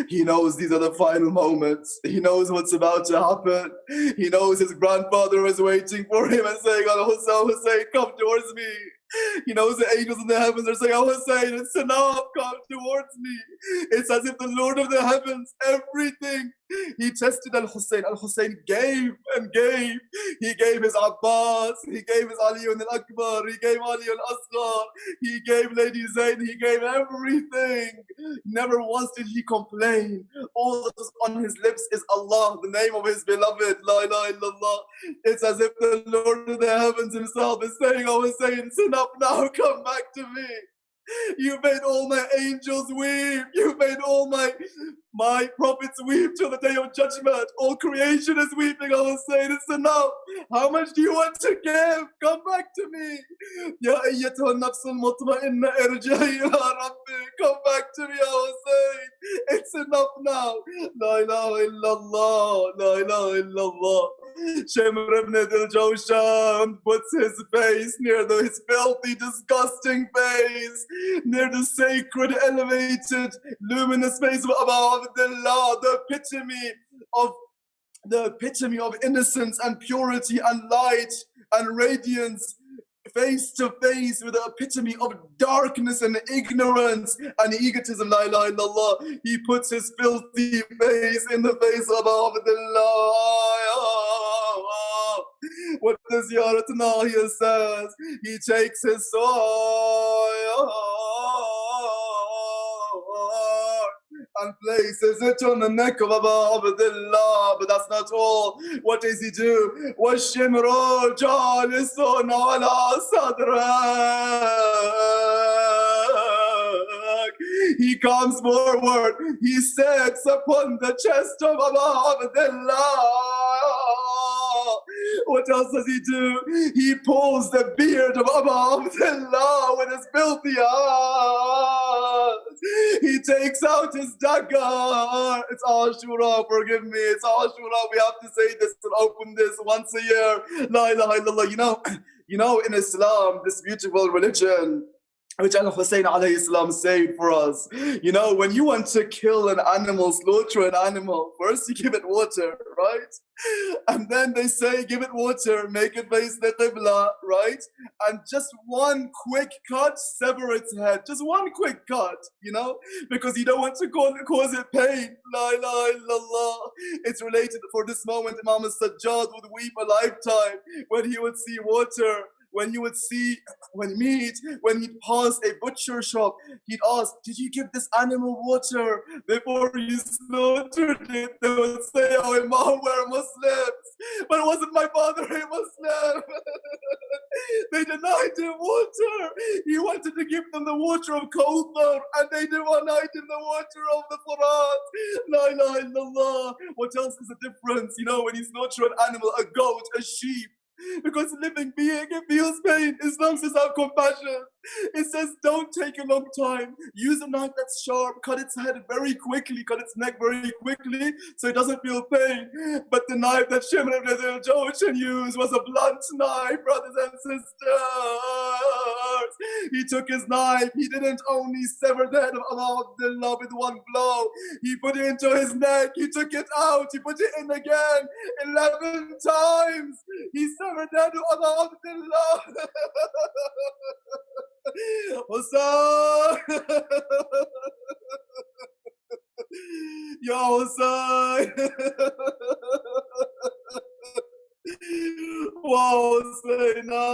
He knows these are the final moments. He knows what's about to happen. He knows his grandfather is waiting for him and saying, Al-Hussein, come towards me. He knows the angels in the heavens are saying, Al-Hussein, it's enough, come towards me. It's as if the Lord of the heavens, everything. He tested Al-Hussein. Al-Hussein gave and gave. He gave his Abbas. He gave his Ali al-Akbar. He gave Ali al-Asghar. He gave Lady Zayn. He gave everything. Never once did he complain. All that was on his lips is Allah, the name of his beloved. La ilaha illallah. It's as if the Lord of the heavens himself is saying, oh, Hussein, it's enough now. Come back to me. You made all my angels weep. You made all my prophets weep till the day of judgment. All creation is weeping. I was saying, it's enough. How much do you want to give? Come back to me. Ya ayyatuha nafsul mutma'inna irji'i ila rabbi. Come back to me, I was saying. It's enough now. La ilaha illallah. La ilaha illallah. Shimr ibn Dil-Jawshan puts his face near his filthy, disgusting face, near the sacred, elevated, luminous face of Abu Abdullah, the epitome of innocence and purity and light and radiance, face to face with the epitome of darkness and ignorance and egotism. La ilaha illallah. He puts his filthy face in the face of Abu Abdullah. What does Yarat Nahia says? He takes his sword and places it on the neck of Abu Abdullah. But that's not all. What does he do? وَالشِّمْرُ جَالِسٌ عَلَى صَدْرِهِ. He comes forward. He sits upon the chest of Abu Abdullah. What else does he do? He pulls the beard of Abu Abdullah with his filthy hands. He takes out his dagger. It's Ashura, forgive me. It's Ashura. We have to say this and open this once a year. La ilaha illallah. You know, in Islam, this beautiful religion, which Al-Hussein alayhi salam saved for us. You know, when you want to kill an animal, slaughter an animal, first you give it water, right? And then they say, give it water, make it face the Qibla, right? And just one quick cut, sever its head. Just one quick cut, you know? Because you don't want to cause it pain. La ilaha illallah. It's related for this moment, Imam al-Sajjad would weep a lifetime when he would see water. When you would see, when he'd pass a butcher shop, he'd ask, did you give this animal water before you slaughtered it? They would say, oh Imam, we're Muslims. But it wasn't my father a Muslim. They denied him water. He wanted to give them the water of Kawthar, and they denied him the water of the Furat. La ilaha illallah. What else is the difference? You know, when you slaughter an animal, a goat, a sheep, because a living being, it feels pain. Islam says have compassion. It says don't take a long time. Use a knife that's sharp. Cut its head very quickly. Cut its neck very quickly so it doesn't feel pain. But the knife that Shimon ibn al-Jawshan used was a blunt knife, brothers and sisters. He took his knife. He didn't only sever the head of Abu Abdullah with one blow. He put it into his neck. He took it out. He put it in again 11 times. He severed the head of Abu Abdullah. Hussein! Ya Hussein! Wow, Husseina!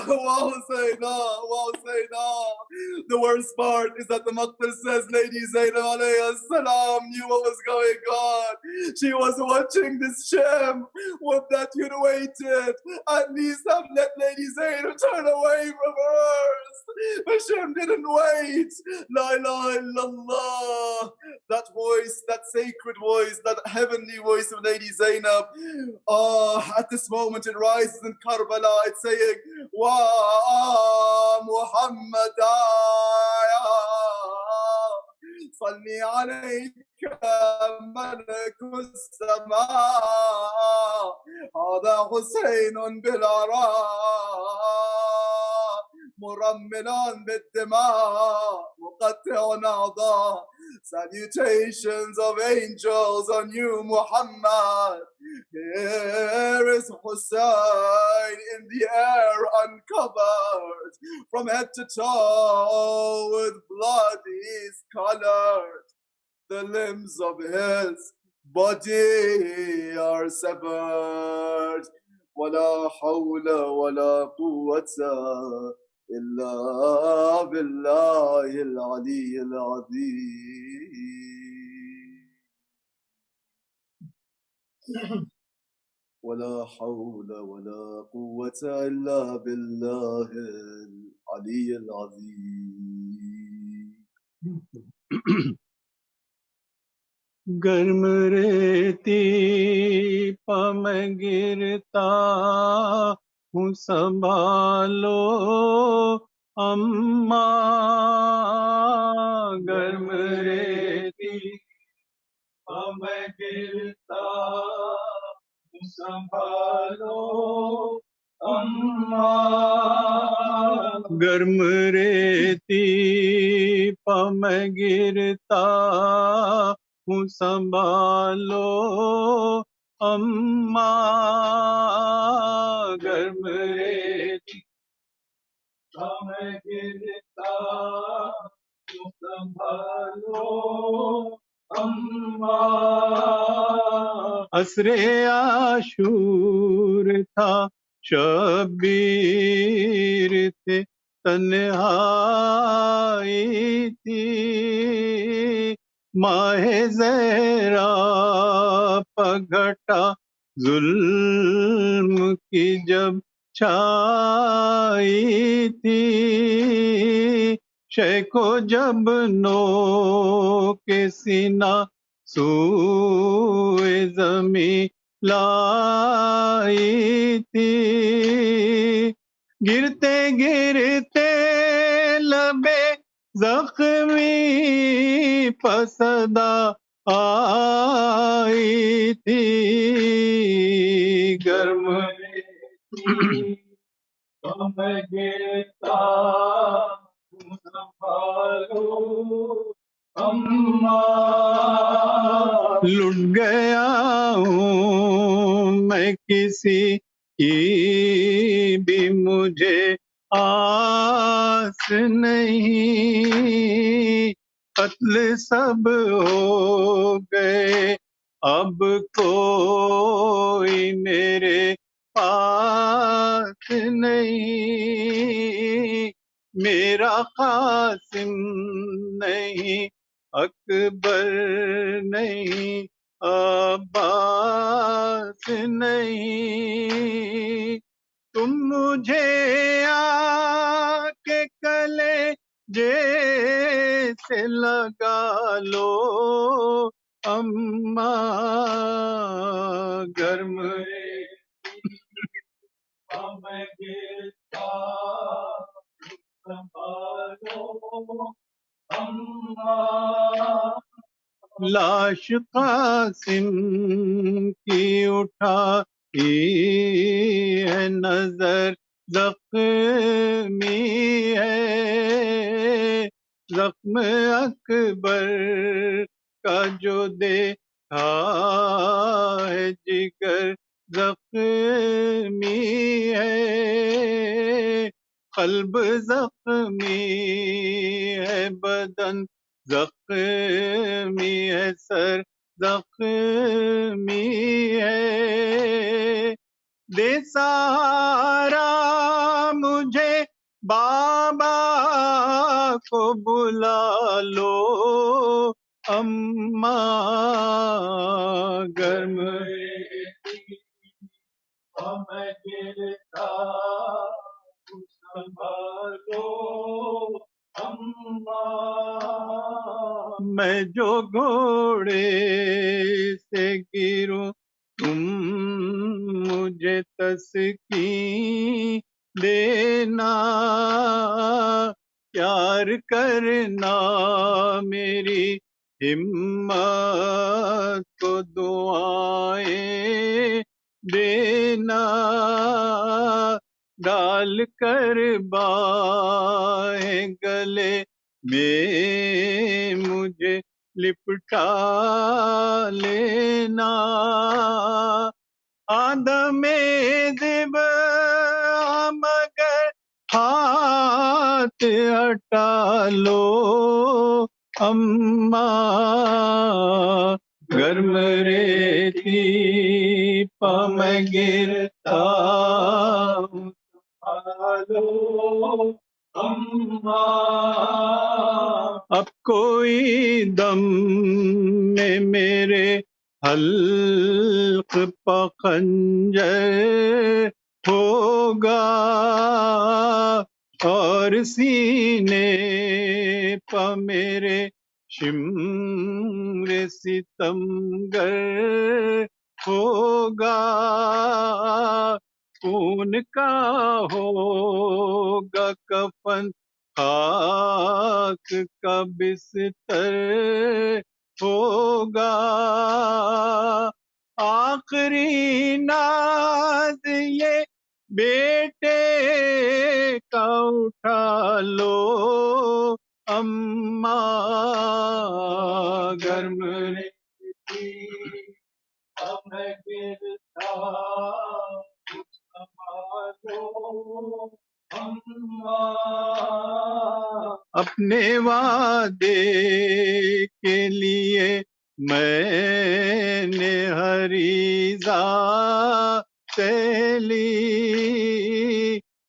Wow, Husseina! Wow, Husseina! The worst part is that the Maqdis says Lady Zainab alayhi salam knew what was going on. She was watching this sham. Would that you'd waited. At least have let Lady Zainab turn away from hers. But Shem didn't wait. La ilaha illallah. That voice, that sacred voice, that heavenly voice of Lady Zainab. At this moment it rises in Karbala. It's saying, Wa Muhammad صلي عليك ملك السماء هذا حسين بالعراء مرملا بالدماء مقطع أعضاء. Salutations of angels on you, Muhammad. Here is Hussein in the air, uncovered from head to toe with blood he's colored. The limbs of his body are severed. ولا حول ولا قوة إلا بالله العلي العظيم. ولا حول ولا قوة إلا بالله العلي العظيم. गर्म रेती पम गिरता हूँ संभालो अम्मा. गर्म रेती पम गिरता हूँ संभालो अम्मा. गर्म रेती पम गिरता हूँ संभालो अम्मा. गर्म रेती पम गिरता हूँ संभालो अम्मा. असरे आशूर था शबीर थे तन्हाई थी. ماہ زہرا پگھٹا ظلم کی جب چھائی تھی، شے کو جب نو کے سینہ سوئے زمیں لائی تھی، گرتے گرتے لبے زخمی پسدا آئی تھی، گرم میں گرتا ہوں سنبھالو اماں، لٹ گیا ہوں میں کسی کی بھی مجھے آس نہیں، قتل سب ہو گئے اب کوئی میرے پاس نہیں، میرا قاسم نہیں، اکبر نہیں، عباس نہیں، تم مجھے آ کے کلے جیسے لگا لو اماں، گرم میں گرتا سنبھالو اماں، لاش قاسم کی اٹھائی ہے نظر زخمی ہے، زخم اکبر کا جو دیکھا ہے جگر زخمی ہے، قلب زخمی ہے، بدن زخمی ہے، سر زخمی ہے، دے سہارا مجھے بابا کو بلا لو اماں، گرم میں گرتا ہوں سنبھالو اماں، میں جو گھوڑے سے گروں تم مجھے تسکین دینا، پیار کرنا میری ہمت کو دعائیں دینا، ڈال کر باہیں گلے میں مجھے لپٹا لینا، آدم ذب مگر ہاتھ ہٹا لو اماں، گرم ریتی پا میں گرتا ہوں سنبھالو اماں، اب کوئی دم میں میرے حلق پہ خنجر ہوگا، اور سینے پہ میرے شمر ستمگر ہوگا، خون کا ہوگا کفن، خاک کا بستر ہوگا، آخری ناز یہ بیٹے کا اٹھا لو اماں، گرم ریتی میں گرتا ہوں سنبھالو اماں، اپنے وعدے کے لیے میں نے ہریزہ سیلی،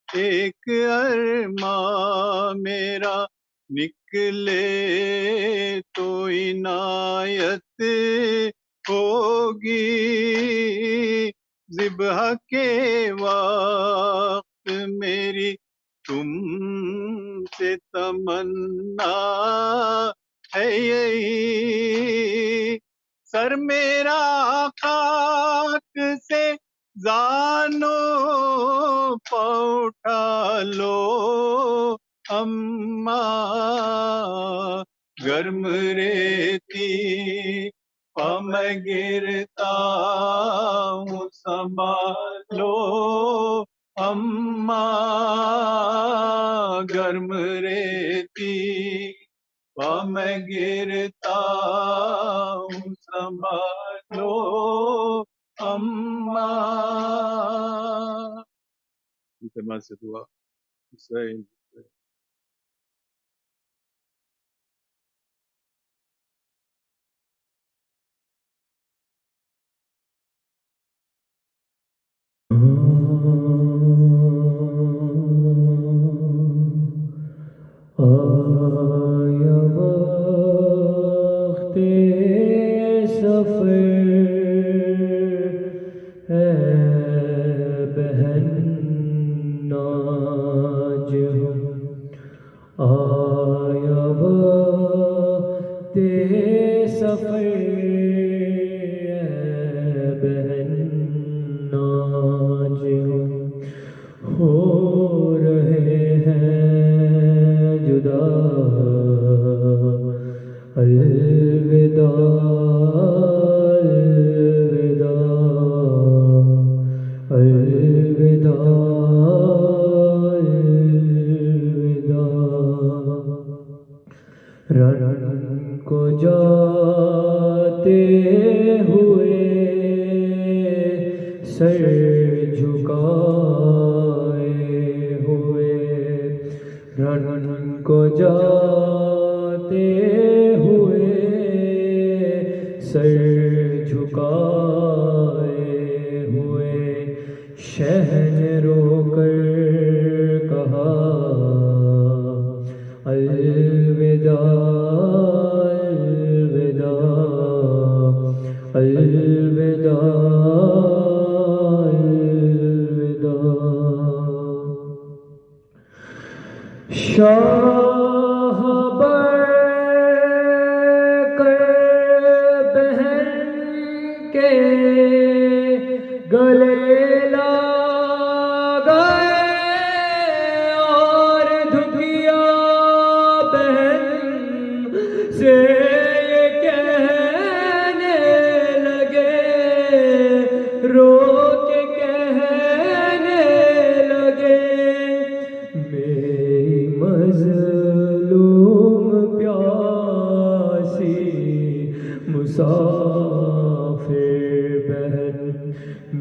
ایک ارماں میرا نکلے تو عنایت ہوگی، ذبح کے وقت میری تم سے تمنا ہے یہی، سر میرا خاک سے زانوں پہ اٹھا لو اماں، گرم ریتی پہ میں گرتا ہوں سنبھالو اماں، گرم ریتی پہ میں گرتا ہوں سنبھالو اماں. انتما سے دعا حسین. آیا وقت سفر ہے بہن ناج ہو، آیا وقت سفر ہے بہن ناج ہو رہے ہیں جدا، الوداع الوداع الوداع الوداع، رن کو جاتے ہوئے سر جھکائے ہوئے، رن کو جاتے ہوئے سر جھکائے ہوئے، شہن رو کر کہا الوداع الوداع الوداع الوداع. شاہ بر کر بہن کے گلے لگائے اور دھکیا بہن سے یہ کہنے لگے، رو کے کہنے لگے، میری مظلوم پیاسی مسافر بہن،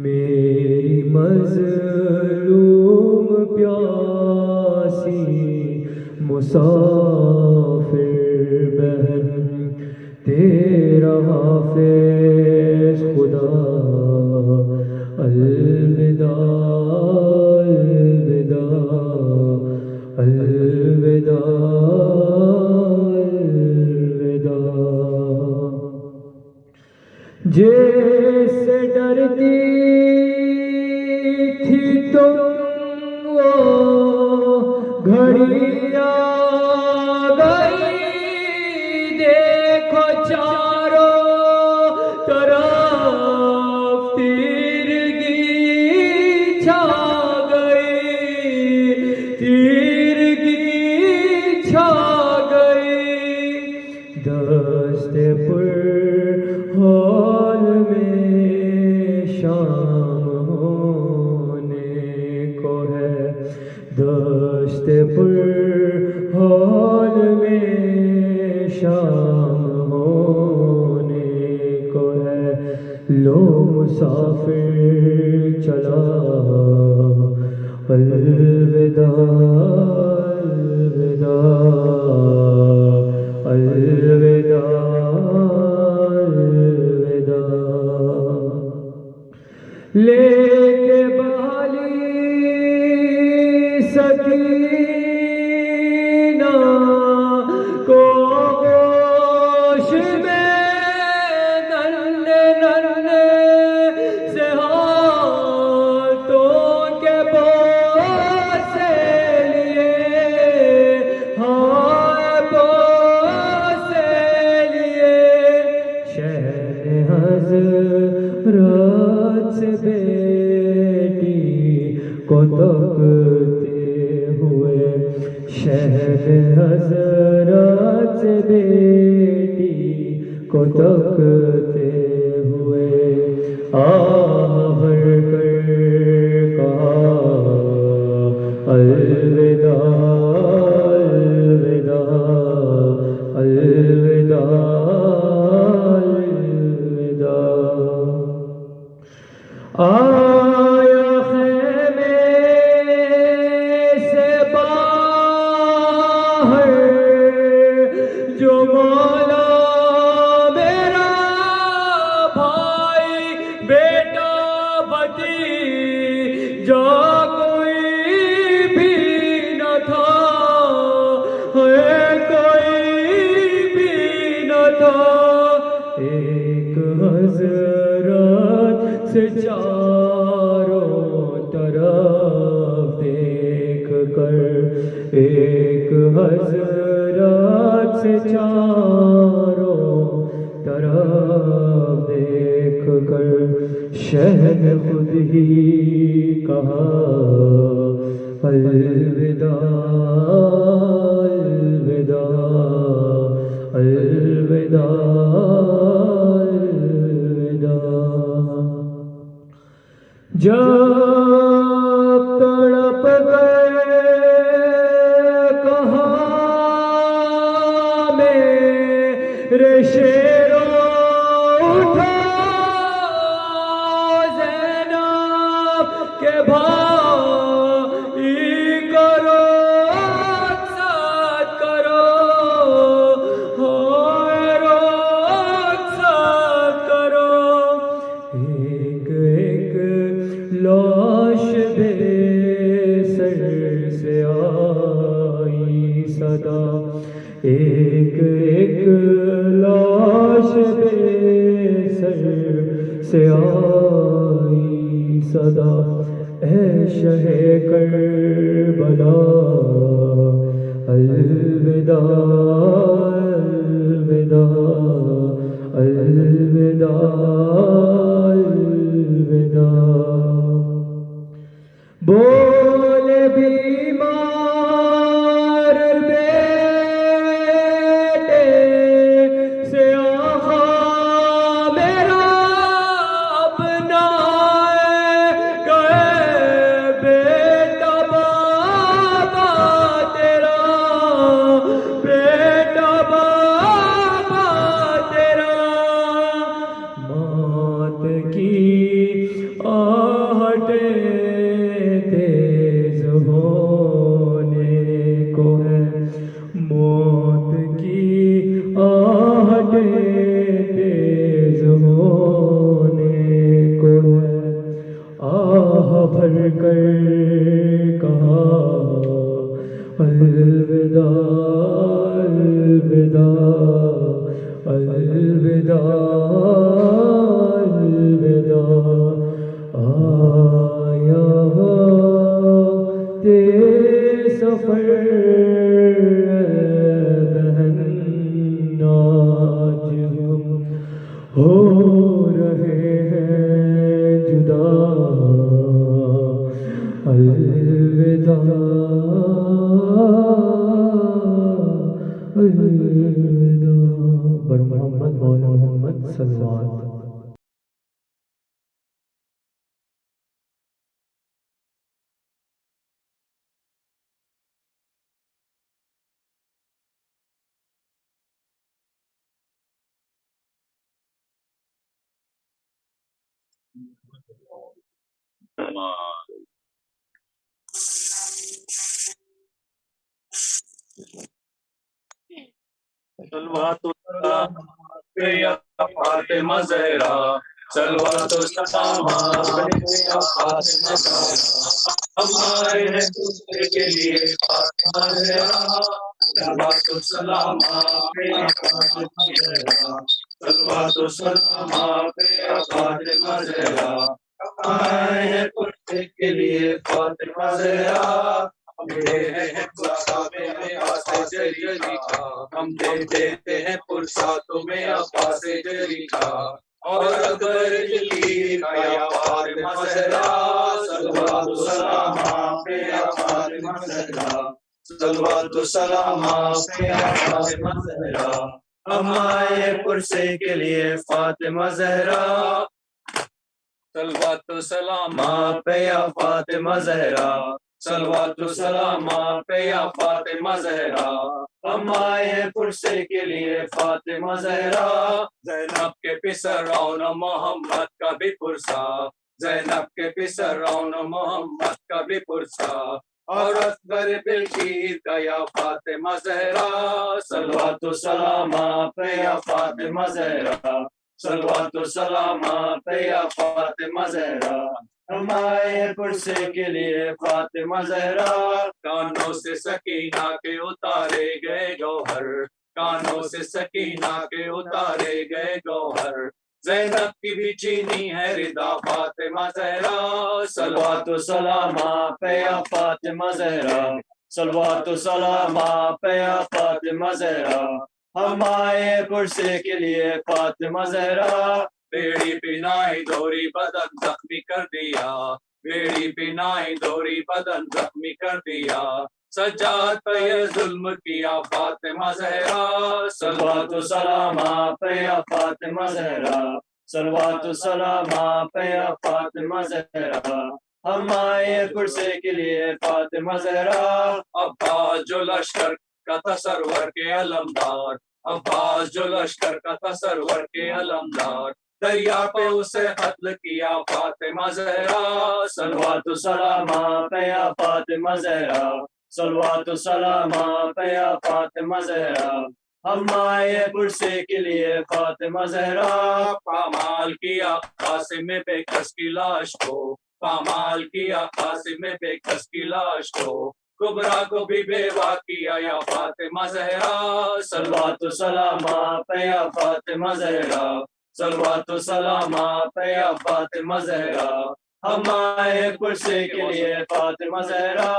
میری مظلوم پیاسی مسافر بہن، تیرا حافظ خدا الوداع الوداع الوداع الوداع. جیسے ڈرتی تھی تم وہ گھڑی آ گئی، دیکھو چاروں طرف تیرگی چھا گئی، تیرگی چھا گئی، دست پر حال میں شام ہونے کو ہے، دست پر حال میں شام ہونے کو ہے، لو مسافر چلا الوداع الوداع الوداع الوداع. لے کے بالی سکینہ کو تکتے ہوئے شہن حضرت سے بیٹی کو تکتے ہوئے آور کر کہا الوداع الوداع الوداع الوداع آیا خیمے سے باہر جو مولا میرا بھائی بیٹا بھتیجا کوئی بھی نہ تھا کوئی بھی نہ تھا ایک حضرت سے چاروں طرف دیکھ کر ایک حضرت سے چاروں طرف دیکھ کر شہن خود ہی کہا الوداع الوداع الوداع الوداع جب تڑپ گئے کہا میرے شیروں اٹھا زینب کے بھائی کرو رخصت کرو ہائے رخصت کرو ایک ایک لاش بے سر سے آئی صدا ایک ایک لاش بے سر سے آئی صدا اے شہ کربلا الوداع الوداع الوداع الوداع بولے بیمار بیٹے سے آقا میرا اپنا کہے بیٹا بابا تیرا بیٹا بابا تیرا موت کی آہٹیں تیز ہونے کو ہے موت کی آہٹیں تیز ہونے کو ہے آہ بھر کر کہا الوداع الوداع الوداع الوداع آیا وقت سفر بہن آج ہم ہو رہے ہیں جدا الوداع الوداع بر محمد مولا محمد صلی اللہ علیہ وسلم صلوات السلام پہ یا فاطمہ زہرا صلوات السلام پہ یا فاطمہ زہرا ہم آئے ہیں تجھے کے لیے فاطمہ زہرا صلوات السلام پہ یا فاطمہ زہرا صلوات السلام پہ یا فاطمہ زہرا ہم آئے ہیں تجھے کے لیے فاطمہ زہرا ہم دیتے ہیں پرساتوں میں عباس جری کا اور اکبر جلیل کا یا فاطمہ زہرا صلوات السلام صلوات و سلام آپ پہ یا فاطمہ زہرا ہم آئے پرسے کے لیے فاطمہ زہرا صلوات و سلام آپ پہ یا فاطمہ زہرا صلوات و سلام آپ پہ یا فاطمہ زہرا ہم آئے ہیں پرسے کے لیے فاطمہ زہرا زینب کے پسر رون محمد کا بھی پرسا زینب کے پسر رون محمد کا بھی پرسا اور اکبر بلقیس کا یا فاطمہ زہرا صلوات و سلام آپ پہ یا فاطمہ زہرا صلوات و سلام آپ پہ یا فاطمہ زہرا ہم آئے پرسے کے لیے فاطمہ زہرا کانوں سے سکینہ کے اتارے گئے گوہر کانوں سے سکینہ کے اتارے گئے گوہر زینب کی بھی چینی ہے رضا فاطمہ زہرا صلوات و سلام آپ پہ یا فاطمہ زہرا صلوات و سلام آپ پہ یا فاطمہ زہرا ہم آئے پرسے کے لیے فاطمہ زہرا بیڑی پنائی دھوری بدن زخمی کر دیا بیڑی پنائی دھوری بدن زخمی کر دیا سجاد پہ یہ ظلم کیا فاطمہ زہرا صلوات و سلام آپ پہ یا فاطمہ زہرا صلوات و سلام آپ پہ یا فاطمہ زہرا ہم آئے پرسے کے لیے فاطمہ زہرا عباس جو لشکر کا تصور کے علمدار عباس جو لشکر کا تصور کے علمدار دریا پہ اسے قتل کیا فاطمہ زہرا صلوات و سلام آپ پہ یا فاطمہ زہرا صلوات و سلام آپ پہ یا فاطمہ زہرا ہم آئے پرسے کے لیے فاطمہ زہرا پامال کیا قاسم بے کس کی لاش کو پامال کیا قاسم بے کس کی لاش کو کبرا کو بھی بیوہ کیا یا فاطمہ زہرا صلوات و سلام آپ پہ یا فاطمہ زہرا صلوات و سلام آپ پہ یا فاطمہ زہرا ہم آئے پرسے کے لیے فاطمہ زہرا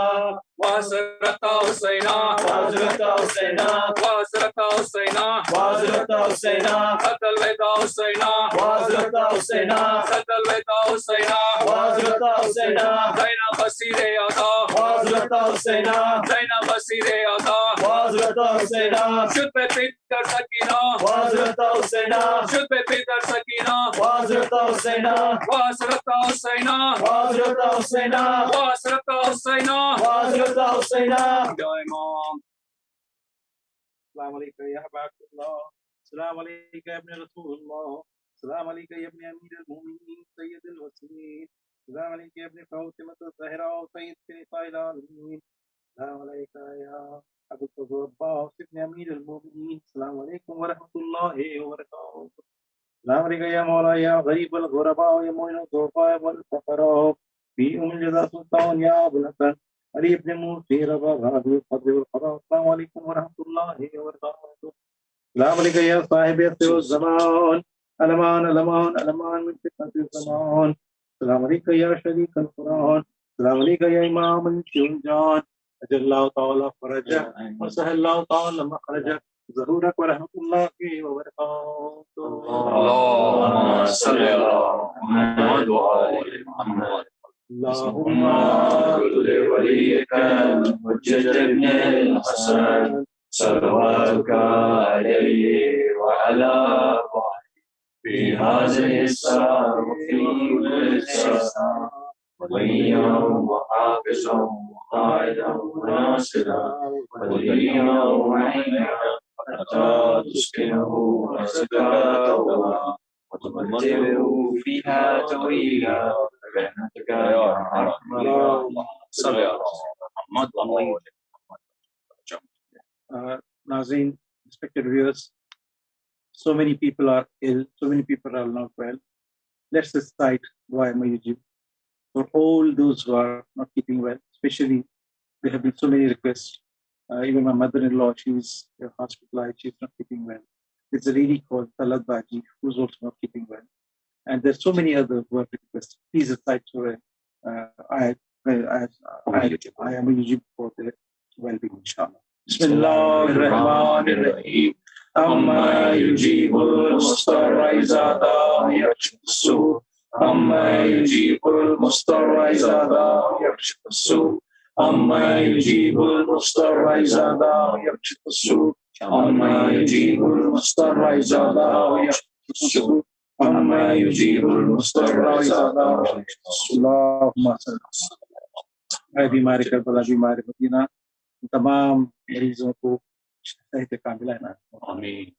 واسرتا حسینہ واسرتا حسینہ واسرتا حسینہ واسرتا حسینہ قتل ویدا حسینہ واسرتا حسینہ قتل ویدا حسینہ واسرتا حسینہ زینب بصیر ادا واسرتا حسینہ زینب بصیر ادا واسرتا حسینہ شد پہ پیتر سکینہ واسرتا حسینہ شد پہ پیتر سکینہ واسرتا حسینہ واسرتا حسینہ واسرتا حسینہ واسرتا حسینہ واسرتا حسینہ یا امام السلام علیکم یا حبیب اللہ السلام علیکم ابن رسول اللہ السلام علیکم ابن امیر المومنین سید الوسیین السلام علیکم ابن فاطمہ الزہرا سید نساء العالمین السلام علیکم یا ابو الفضل عباس ابن امیر المومنین السلام علیکم ورحمۃ اللہ وبرکاتہ السلام علیکم یا مولا یا غریب الغرباء یا معین الضعفاء والفقراء فی جزا سلطان یا ابو الحسن علی ابن موسی رضا غازی الفضل والقضاء السلام علیکم ورحمۃ اللہ وبرکاتہ السلام علیکم یا صاحب عصر الزمان علمان علمان علمان من فتنة الزمان السلام علیکم یا شریک القرآن السلام علیکم یا امام الجان اجل اللہ تعالی فرجہ وسهل اللہ تعالی مخرجہ ضرورت ورحمۃ اللہ وبرکاتہ اللهم صل على محمد وآل محمد اللهم كل وليك حجة ابن الحسن صلواتك عليه وعلى في هذه الساعة وفي كل ساعة وليا وحافظا وقائدا وناصرا وليا ومعينا حتى تسكنه رزقك طوعا وتمتعه فيها طويلا برحمتك يا ارحم الراحمين صل على محمد وعلى Nazreen, respected viewers, so many people are ill, so many people are not well. Let's recite Dua Mayujib for all those who are not keeping well, especially there have been so many requests. Even my mother-in-law, she's hospitalized, she's not keeping well. There's a lady called Talat Baji who's also not keeping well. And there's so many others who have requested. Please recite Surah I am Mayujib for their well-being, inshallah. بسم الله الرحمن الرحيم أما يجيب المضطر إذا دعاه يكشف السوء أما يجيب المضطر إذا دعاه يكشف السوء عما يجيب المضطر إذا دعاه ويكشف السوء عما يجيب المضطر إذا دعاه ويكشف السوء عما يجيب المضطر إذا دعاه ويكشف السوء. اللهم صل اے بیمار کربلا بیمار مدینہ تمام مریضوں کو صحت کاملہ عنایت فرما۔ آمین۔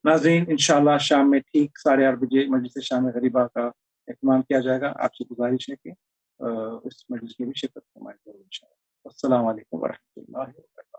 ناظرین انشاءاللہ شام میں ٹھیک 8:30 بجے مجلس شام غریبہ کا اہتمام کیا جائے گا۔ آپ سے گزارش ہے کہ اس مجلس میں بھی شرکت فرمائیں ضرور انشاءاللہ۔ السلام علیکم ورحمۃ اللہ وبرکاتہ۔